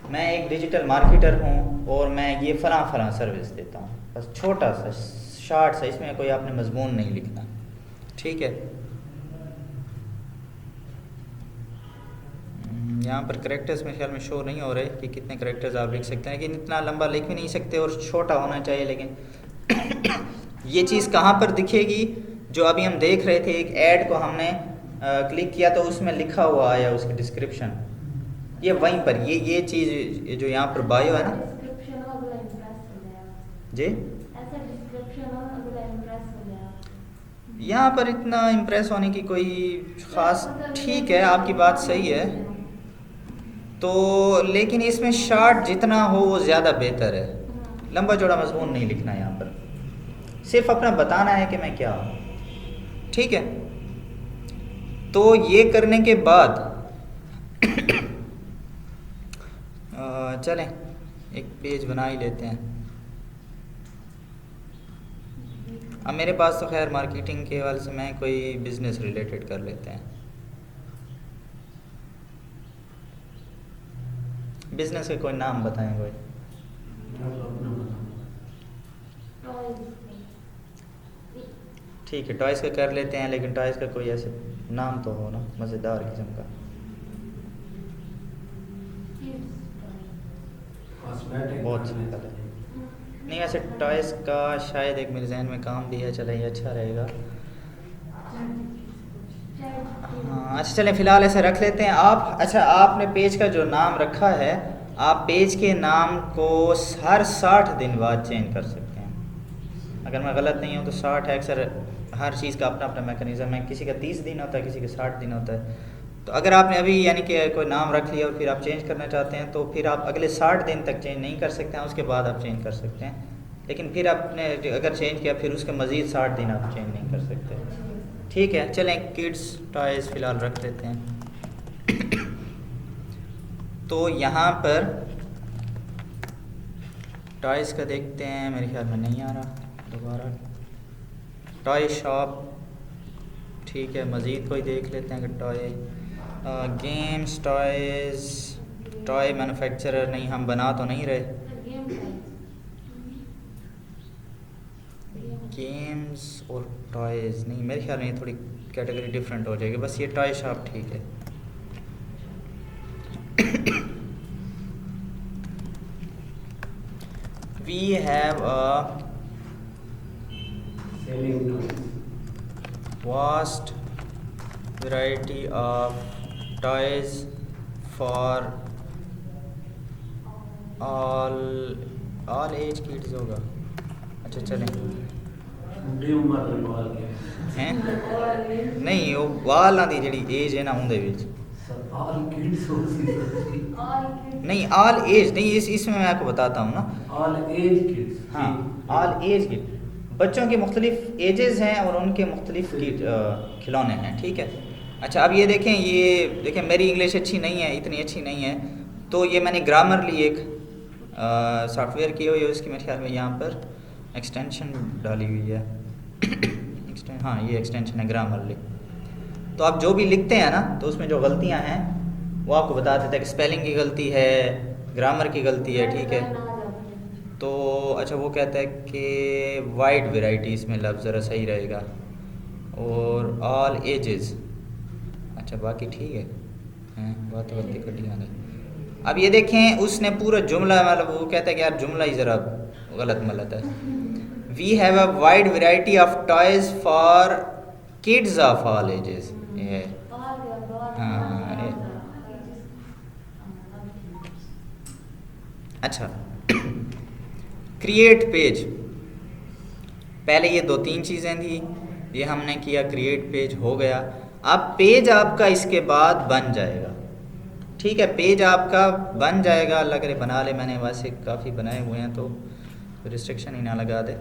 मैं एक डिजिटल मार्केटर हूँ और मैं ये फ़लाँ सर्विस देता हूँ। बस छोटा सा शार्ट सा, इसमें कोई आपने मजमून नहीं लिखना, ठीक है। यहाँ पर करेक्टर्स में ख्याल में शो नहीं हो रहे कि कितने करेक्टर्स आप लिख सकते हैं, लेकिन इतना लंबा लिख भी नहीं सकते और छोटा होना चाहिए। लेकिन ये चीज़ कहाँ पर दिखेगी, जो अभी हम देख रहे थे, एक ऐड को हमने क्लिक किया तो उसमें लिखा हुआ आया उसकी डिस्क्रिप्शन, ये वहीं पर ये चीज़ जो यहाँ पर बायो है ना डिस्क्रिप्शन और अगला इंप्रेस हो जाएगा जी, ऐसा डिस्क्रिप्शन और अगला इंप्रेस हो जाएगा। यहाँ पर इतना इम्प्रेस होने की कोई ख़ास, ठीक है, आपकी बात सही है, तो लेकिन इसमें शार्ट जितना हो वो ज़्यादा बेहतर है। लंबा चौड़ा मजमून नहीं लिखना है यहाँ पर, सिर्फ अपना बताना है कि मैं क्या हूँ, ठीक है। तो ये करने के बाद चलें एक पेज बना ही लेते हैं। अब मेरे पास तो खैर मार्केटिंग के हवाले से मैं कोई बिज़नेस रिलेटेड कर लेते हैं। बिज़नेस के कोई नाम बताएं कोई। ठीक है, टॉयज़ का कर लेते हैं, लेकिन टॉयज़ का कोई ऐसे नाम तो हो ना मज़ेदार किस्म का। बहुत सिंपल है, नहीं वैसे टॉयज़ का शायद एक मेरे जहन में काम भी है, चले ये अच्छा रहेगा। हाँ अच्छा, चलें फ़िलहाल ऐसे रख लेते हैं। आप अच्छा, आपने पेज का जो नाम रखा है, आप पेज के नाम को हर 60 दिन बाद चेंज कर सकते हैं। अगर मैं गलत नहीं हूँ तो 60 है, अक्सर हर चीज़ का अपना अपना मैकेनिज़्म है, किसी का 30 दिन होता है, किसी का 60 दिन होता है। तो अगर आपने अभी यानी कि कोई नाम रख लिया और फिर आप चेंज करना चाहते हैं तो फिर आप अगले 60 दिन तक चेंज नहीं कर सकते हैं, उसके बाद आप चेंज कर सकते हैं। लेकिन फिर आपने अगर चेंज किया फिर उसके मज़ीद 60 दिन आप चेंज नहीं कर सकते, ठीक है। चलें किड्स टॉयज़ फ़िलहाल रख लेते हैं। तो यहाँ पर टॉयज़ का देखते हैं, मेरे ख्याल में नहीं आ रहा दोबारा। टॉय शॉप, ठीक है, मज़ीद कोई देख लेते हैं कि toy games toys, toy manufacturer, नहीं हम बना तो नहीं रहे। गेम्स और टॉयज़ नहीं, मेरे ख्याल में ये थोड़ी कैटेगरी डिफरेंट हो जाएगी, बस ये टॉय शॉप ठीक है। We have a vast variety of toys for all age kids होगा। अच्छा चलें हैं, नहीं वो वाल ना दी जड़ी एज है ना उनदे विच, नहीं ऑल एज नहीं, इसमें मैं आपको बताता हूँ ना, ऑल एज किड्स, हाँ ऑल एज किड, बच्चों के मुख्तलिफ एजेस हैं और उनके मुख्तलिफ खिलौने हैं, ठीक है। अच्छा अब ये देखें मेरी इंग्लिश अच्छी नहीं है, इतनी अच्छी नहीं है, तो ये मैंने ग्रामरली एक सॉफ्टवेयर की हुई है, उसकी मेरे ख्याल में यहाँ पर एक्सटेंशन डाली हुई है, हाँ ये एक्सटेंशन है ग्रामरली। तो आप जो भी लिखते हैं ना तो उसमें जो गलतियाँ हैं वो आपको बता देता है कि स्पेलिंग की गलती है, ग्रामर की गलती है, ठीक है। तो अच्छा वो कहता है कि वाइड वैरायटी इसमें लफ्ज़ ज़रा सही रहेगा, और ऑल एजेस। अच्छा बाकी ठीक है, बात गलती कर दी आगे। अब ये देखें उसने पूरा जुमला, मतलब वो कहता है कि यार जुमला ही ज़रा गलत मलत है। We have a wide variety of toys for kids of all ages. ये हाँ अच्छा क्रिएट पेज, पहले ये 2-3 चीज़ें थी, ये हमने किया, क्रिएट पेज हो गया। अब पेज आपका इसके बाद बन जाएगा, ठीक है। पेज आपका बन जाएगा, अल्लाह करे बना ले, मैंने वैसे काफ़ी बनाए हुए हैं तो रिस्ट्रिक्शन ही ना लगा दे।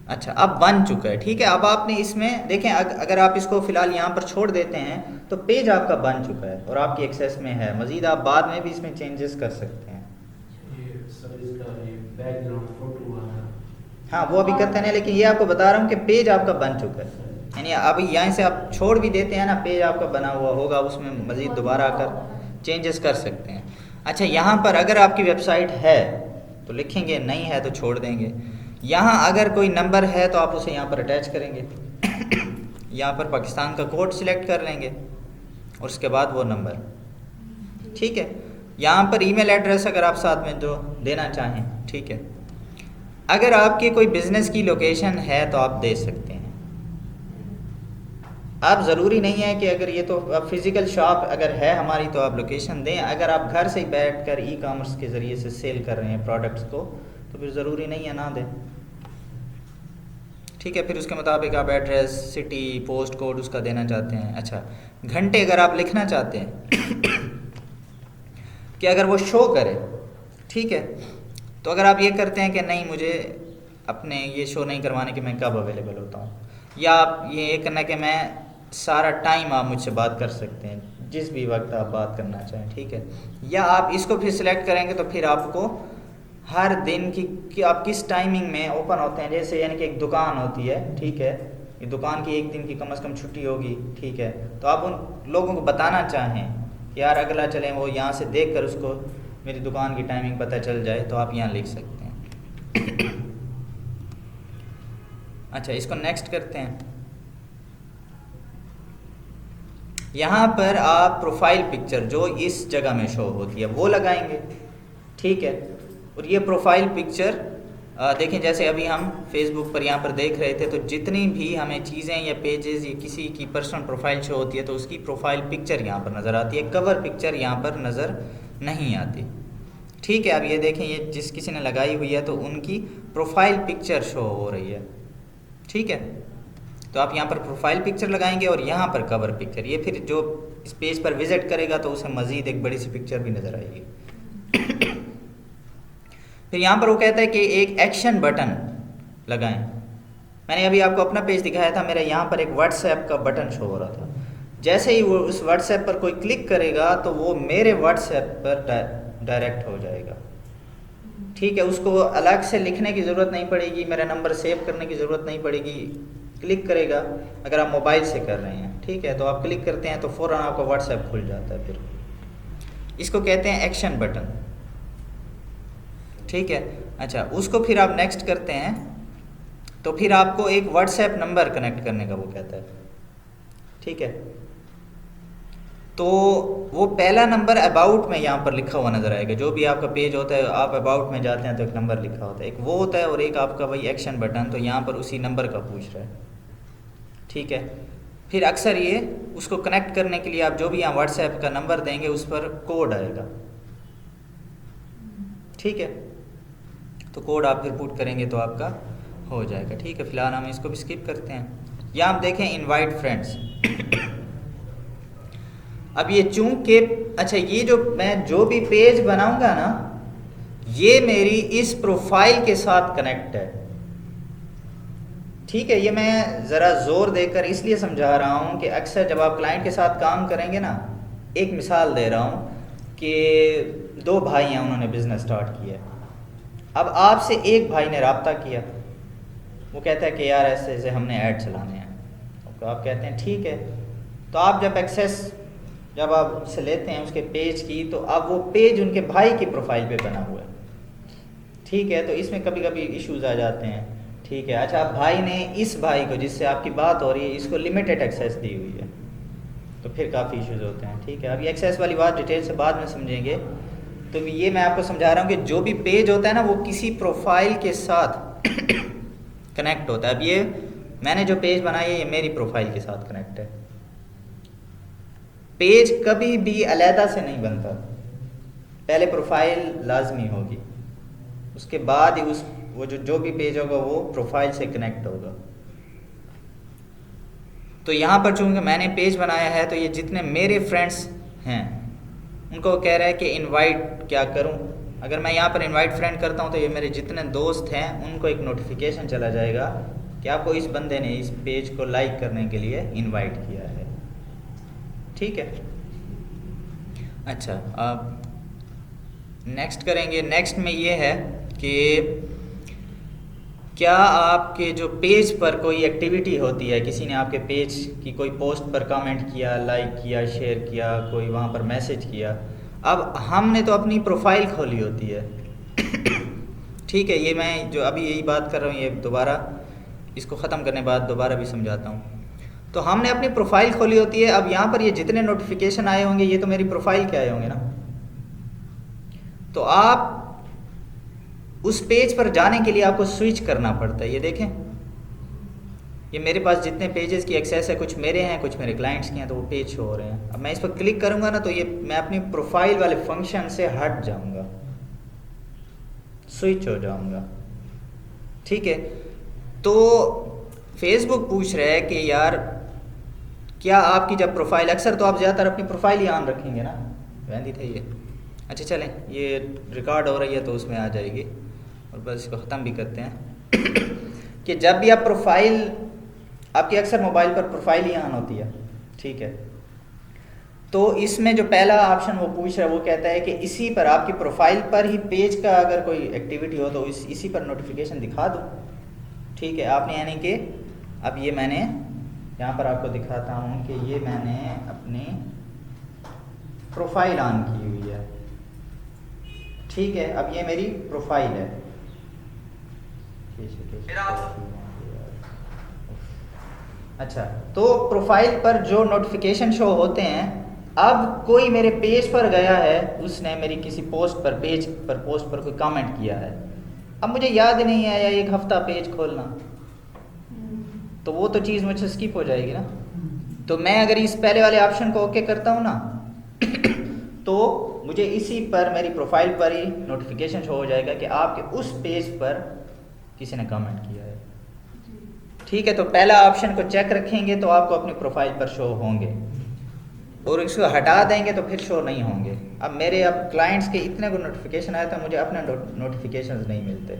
अच्छा अब बन चुका है, ठीक है। अब आपने इसमें देखें अगर आप इसको फ़िलहाल यहाँ पर छोड़ देते हैं तो पेज आपका बन चुका है और आपकी एक्सेस में है। मज़ीद आप बाद में भी इसमें चेंजेस कर सकते हैं। ये सर इसका ये बैकग्राउंड फोटो वाला, हाँ वो अभी करते हैं, लेकिन ये आपको बता रहा हूँ कि पेज आपका बन चुका है। यानी अभी यहाँ से आप छोड़ भी देते हैं ना, पेज आपका बना हुआ होगा, उसमें मज़ीद दोबारा आकर चेंजेस कर सकते हैं। अच्छा यहाँ पर अगर आपकी वेबसाइट है तो लिखेंगे, नहीं है तो छोड़ देंगे। यहाँ अगर कोई नंबर है तो आप उसे यहाँ पर अटैच करेंगे यहाँ पर पाकिस्तान का कोड सिलेक्ट कर लेंगे और उसके बाद वो नंबर, ठीक है। यहाँ पर ईमेल एड्रेस अगर आप साथ में जो देना चाहें, ठीक है। अगर आपकी कोई बिज़नेस की लोकेशन है तो आप दे सकते हैं। आप ज़रूरी नहीं है कि अगर ये तो अब फ़िज़िकल शॉप अगर है हमारी तो आप लोकेशन दें। अगर आप घर से ही बैठ कर ई कॉमर्स के ज़रिए से सेल कर रहे हैं प्रोडक्ट्स को तो फिर ज़रूरी नहीं है ना दें, ठीक है। फिर उसके मुताबिक आप एड्रेस, सिटी, पोस्ट कोड उसका देना चाहते हैं। अच्छा घंटे अगर आप लिखना चाहते हैं कि अगर वो शो करे, ठीक है, तो अगर आप ये करते हैं कि नहीं मुझे अपने ये शो नहीं करवाने कि मैं कब अवेलेबल होता हूँ, या आप ये करना कि मैं सारा टाइम आप मुझसे बात कर सकते हैं जिस भी वक्त आप बात करना चाहें, ठीक है। या आप इसको फिर सिलेक्ट करेंगे तो फिर आपको हर दिन की कि आप किस टाइमिंग में ओपन होते हैं। जैसे यानी कि एक दुकान होती है, ठीक है, ये दुकान की एक दिन की कम से कम छुट्टी होगी, ठीक है। तो आप उन लोगों को बताना चाहें कि यार अगला चलें वो यहाँ से देख कर उसको मेरी दुकान की टाइमिंग पता चल जाए, तो आप यहाँ लिख सकते हैं। अच्छा इसको नेक्स्ट करते हैं। यहाँ पर आप प्रोफाइल पिक्चर जो इस जगह में शो होती है वो लगाएंगे, ठीक है। और ये प्रोफाइल पिक्चर देखें जैसे अभी हम फेसबुक पर यहाँ पर देख रहे थे, तो जितनी भी हमें चीज़ें या पेजेस या किसी की पर्सनल प्रोफाइल शो होती है तो उसकी प्रोफाइल पिक्चर यहाँ पर नज़र आती है, कवर पिक्चर यहाँ पर नज़र नहीं आती, ठीक है। अब ये देखें ये जिस किसी ने लगाई हुई है तो उनकी प्रोफाइल पिक्चर शो हो रही है, ठीक है। तो आप यहाँ पर प्रोफाइल पिक्चर लगाएंगे और यहाँ पर कवर पिक्चर, ये फिर जो इस पेज पर विज़िट करेगा तो उसे मज़ीद एक बड़ी सी पिक्चर भी नज़र आएगी। फिर यहाँ पर वो कहता है कि एक एक्शन बटन लगाएं। मैंने अभी आपको अपना पेज दिखाया था, मेरा यहाँ पर एक व्हाट्सएप का बटन शो हो रहा था। जैसे ही वो उस व्हाट्सएप पर कोई क्लिक करेगा तो वो मेरे व्हाट्सएप पर डायरेक्ट हो जाएगा, ठीक है। उसको अलग से लिखने की ज़रूरत नहीं पड़ेगी, मेरा नंबर सेव करने की ज़रूरत नहीं पड़ेगी। क्लिक करेगा अगर आप मोबाइल से कर रहे हैं, ठीक है, तो आप क्लिक करते हैं तो फ़ौरन आपका व्हाट्सएप खुल जाता है। फिर इसको कहते हैं एक्शन बटन, ठीक है। अच्छा उसको फिर आप नेक्स्ट करते हैं तो फिर आपको एक व्हाट्सएप नंबर कनेक्ट करने का वो कहता है, ठीक है। तो वो पहला नंबर अबाउट में यहाँ पर लिखा हुआ नज़र आएगा। जो भी आपका पेज होता है आप अबाउट में जाते हैं तो एक नंबर लिखा होता है, एक वो होता है और एक आपका वही एक्शन बटन, तो यहाँ पर उसी नंबर का पूछ रहा है, ठीक है। फिर अक्सर ये उसको कनेक्ट करने के लिए आप जो भी यहाँ व्हाट्सएप का नंबर देंगे उस पर कोड आएगा, ठीक है। तो कोड आप फिर पुट करेंगे तो आपका हो जाएगा, ठीक है। फिलहाल हम इसको भी स्किप करते हैं। यहाँ आप देखें इनवाइट फ्रेंड्स। अब ये चूंकि अच्छा ये जो भी पेज बनाऊंगा ना ये मेरी इस प्रोफाइल के साथ कनेक्ट है, ठीक है। ये मैं ज़रा ज़ोर देकर इसलिए समझा रहा हूँ कि अक्सर जब आप क्लाइंट के साथ काम करेंगे ना, एक मिसाल दे रहा हूँ कि 2 भाई हैं, उन्होंने बिज़नेस स्टार्ट किया है, अब आपसे एक भाई ने रब्ता किया, वो कहता है कि यार ऐसे ऐसे हमने ऐड चलाने हैं, तो आप कहते हैं ठीक है। तो आप जब एक्सेस जब आप उससे लेते हैं उसके पेज की, तो अब वो पेज उनके भाई की प्रोफाइल पे बना हुआ है, ठीक है। तो इसमें कभी कभी इश्यूज आ जाते हैं, ठीक है। अच्छा, भाई ने इस भाई को जिससे आपकी बात हो रही है इसको लिमिटेड एक्सेस दी हुई है, तो फिर काफ़ी इश्यूज होते हैं, ठीक है। अब ये एक्सेस वाली बात डिटेल से बाद में समझेंगे। तो ये मैं आपको समझा रहा हूँ कि जो भी पेज होता है ना वो किसी प्रोफाइल के साथ कनेक्ट होता है। अब ये मैंने जो पेज बनाई है ये मेरी प्रोफाइल के साथ कनेक्ट है। पेज कभी भी अलहदा से नहीं बनता, पहले प्रोफाइल लाजमी होगी, उसके बाद ही उस वो जो भी पेज होगा वो प्रोफाइल से कनेक्ट होगा। तो यहाँ पर चूंकि मैंने पेज बनाया है तो ये जितने मेरे फ्रेंड्स हैं उनको कह रहा है कि इनवाइट क्या करूँ। अगर मैं यहाँ पर इनवाइट फ्रेंड करता हूँ तो ये मेरे जितने दोस्त हैं उनको एक नोटिफिकेशन चला जाएगा कि आपको इस बंदे ने इस पेज को लाइक करने के लिए इनवाइट किया है, ठीक है। अच्छा, अब नेक्स्ट करेंगे। नेक्स्ट में ये है कि क्या आपके जो पेज पर कोई एक्टिविटी होती है, किसी ने आपके पेज की कोई पोस्ट पर कमेंट किया, लाइक किया, शेयर किया, कोई वहाँ पर मैसेज किया। अब हमने तो अपनी प्रोफाइल खोली होती है ठीक है। ये मैं जो अभी यही बात कर रहा हूँ ये दोबारा इसको ख़त्म करने बाद दोबारा भी समझाता हूँ। तो हमने अपनी प्रोफाइल खोली होती है। अब यहाँ पर ये जितने नोटिफिकेशन आए होंगे ये तो मेरी प्रोफाइल के आए होंगे ना। तो आप उस पेज पर जाने के लिए आपको स्विच करना पड़ता है। ये देखें, ये मेरे पास जितने पेजेस की एक्सेस है, कुछ मेरे हैं कुछ मेरे क्लाइंट्स के हैं, तो वो पेज शो हो रहे हैं। अब मैं इस पर क्लिक करूंगा ना तो ये मैं अपनी प्रोफाइल वाले फंक्शन से हट जाऊंगा, स्विच हो जाऊंगा, ठीक है। तो फेसबुक पूछ रहा है कि यार क्या आपकी जब प्रोफाइल, अक्सर तो आप ज़्यादातर अपनी प्रोफाइल ही ऑन रखेंगे ना, वैंदी थे ये। अच्छा चलें, ये रिकॉर्ड हो रही है तो उसमें आ जाएगी और बस इसको ख़त्म भी करते हैं कि जब भी आप प्रोफाइल, आपकी अक्सर मोबाइल पर प्रोफाइल ही ऑन होती है, ठीक है। तो इसमें जो पहला ऑप्शन वो पूछ रहा है वो कहता है कि इसी पर आपकी प्रोफाइल पर ही पेज का अगर कोई एक्टिविटी हो तो इसी पर नोटिफिकेशन दिखा दो, ठीक है। आपने यानी कि अब ये मैंने यहाँ पर आपको दिखाता हूँ कि ये मैंने अपनी प्रोफाइल ऑन की हुई है, ठीक है। अब ये मेरी प्रोफाइल है। अच्छा, तो प्रोफाइल पर जो नोटिफिकेशन शो होते हैं, अब कोई मेरे पेज पर गया है, उसने मेरी किसी पोस्ट पर, पेज पर, पोस्ट पर कोई कमेंट किया है। अब मुझे याद नहीं आया एक हफ्ता पेज खोलना, तो वो तो चीज़ मुझसे स्किप हो जाएगी ना। तो मैं अगर इस पहले वाले ऑप्शन को ओके करता हूँ ना तो मुझे इसी पर मेरी प्रोफाइल पर ही नोटिफिकेशन शो हो जाएगा कि आपके उस पेज पर किसी ने कमेंट किया है, ठीक है। तो पहला ऑप्शन को चेक रखेंगे तो आपको अपनी प्रोफाइल पर शो होंगे, और इसको हटा देंगे तो फिर शो नहीं होंगे। अब मेरे अब क्लाइंट्स के इतने को नोटिफिकेशन आए तो मुझे अपने नोटिफिकेशंस नहीं मिलते,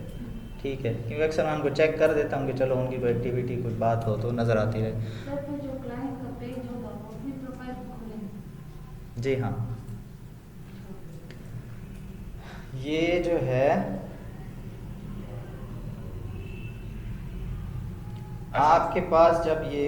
ठीक है, क्योंकि अक्सर मैं उनको चेक कर देता हूँ कि चलो उनकी कोई एक्टिविटी, कोई बात हो तो नज़र आती रहे। सर, तो जो क्लाइंट का पेज होगा वो अपनी प्रोफाइल पे खोलेंगे? जी हाँ, ये जो है आपके पास जब ये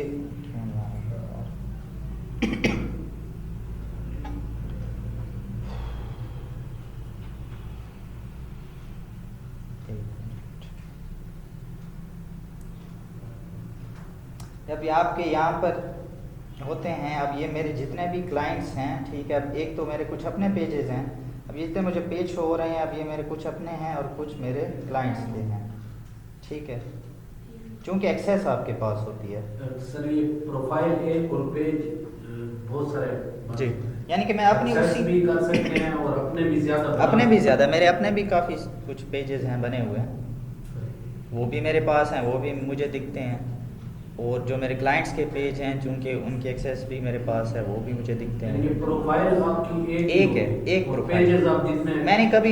जब ये आपके यहाँ पर होते हैं, अब ये मेरे जितने भी क्लाइंट्स हैं, ठीक है। अब एक तो मेरे कुछ अपने पेजेस हैं, अब ये जितने मुझे पेज शो हो रहे हैं, अब ये मेरे कुछ अपने हैं और कुछ मेरे क्लाइंट्स के हैं, ठीक है, क्योंकि एक्सेस आपके पास होती है। सर ये प्रोफाइल एक और पेज बहुत सारे जी, यानी कि मैं अपनी उसी भी कर सकते हैं और अपने भी ज़्यादा, मेरे अपने भी काफ़ी कुछ पेजेस हैं बने हुए हैं, वो भी मेरे पास हैं, वो भी मुझे दिखते हैं। और जो मेरे क्लाइंट्स के पेज हैं चूँकि उनके एक्सेस भी मेरे पास है, वो भी मुझे दिखते हैं। ये प्रोफाइल आपकी एक है, एक प्रोफाइल। पेजेस आप जितने, मैंने कभी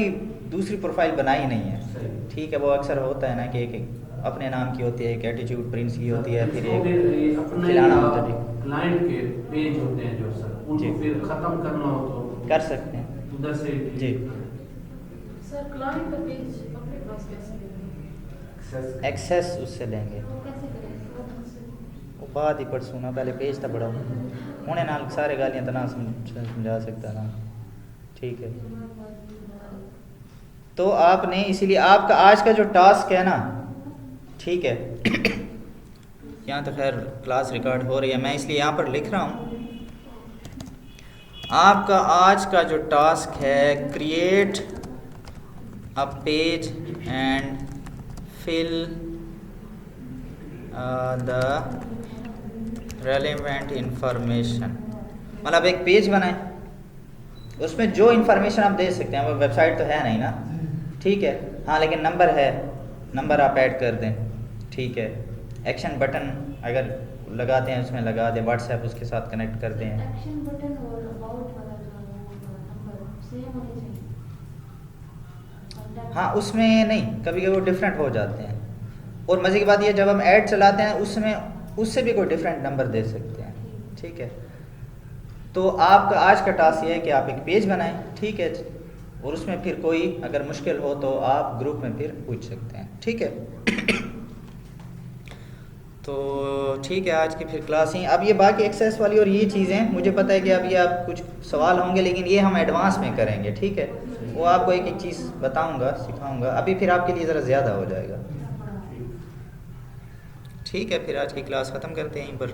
दूसरी प्रोफाइल बनाई नहीं है, ठीक है। वो अक्सर होता है ना कि एक अपने नाम की होती है, एक एटीट्यूड प्रिंस की होती है, फिर एक खिलाना क्लाइंट के पेज होते हैं जो सर, उनको फिर ख़त्म करना हो तो कर सकते हैं उधर से जी। सर, क्लाइंट का पेज अपने पास एक्सेस उससे लेंगे वो कैसे करेंगे? वो बात ही पर सुना पहले पेज था बड़ा होने नाल सारे गालियाँ तो ना समझा सकता ना। ठीक है, तो आपने इसीलिए आपका आज का जो टास्क है ना, ठीक है, यहाँ तो खैर क्लास रिकॉर्ड हो रही है, मैं इसलिए यहाँ पर लिख रहा हूँ। आपका आज का जो टास्क है, create a page and fill the relevant information. मतलब एक पेज बनाएं, उसमें जो इंफॉर्मेशन आप दे सकते हैं, वो वेबसाइट तो है नहीं ना, ठीक है, हाँ लेकिन नंबर है, नंबर आप ऐड कर दें, ठीक है, एक्शन बटन अगर लगाते हैं उसमें लगा दें, व्हाट्सएप उसके साथ कनेक्ट कर दें। एक्शन बटन और अबाउट वाला जो नंबर सेम होने चाहिए। हाँ उसमें नहीं, कभी कभी वो डिफरेंट हो जाते हैं, और मज़े की बात ये जब हम ऐड चलाते हैं उसमें उससे भी कोई डिफरेंट नंबर दे सकते हैं, ठीक है। तो आपका आज का टास्क ये है कि आप एक पेज बनाएं, ठीक है, और उसमें फिर कोई अगर मुश्किल हो तो आप ग्रुप में फिर पूछ सकते हैं, ठीक है। तो ठीक है, आज की फिर क्लास ही। अब ये बाकी एक्सेस वाली और ये चीज़ें मुझे पता है कि अब ये आप कुछ सवाल होंगे, लेकिन ये हम एडवांस में करेंगे, ठीक है, वो आपको एक एक चीज़ बताऊंगा, सिखाऊंगा, अभी फिर आपके लिए ज़रा ज़्यादा हो जाएगा, ठीक है। फिर आज की क्लास ख़त्म करते हैं यहीं पर।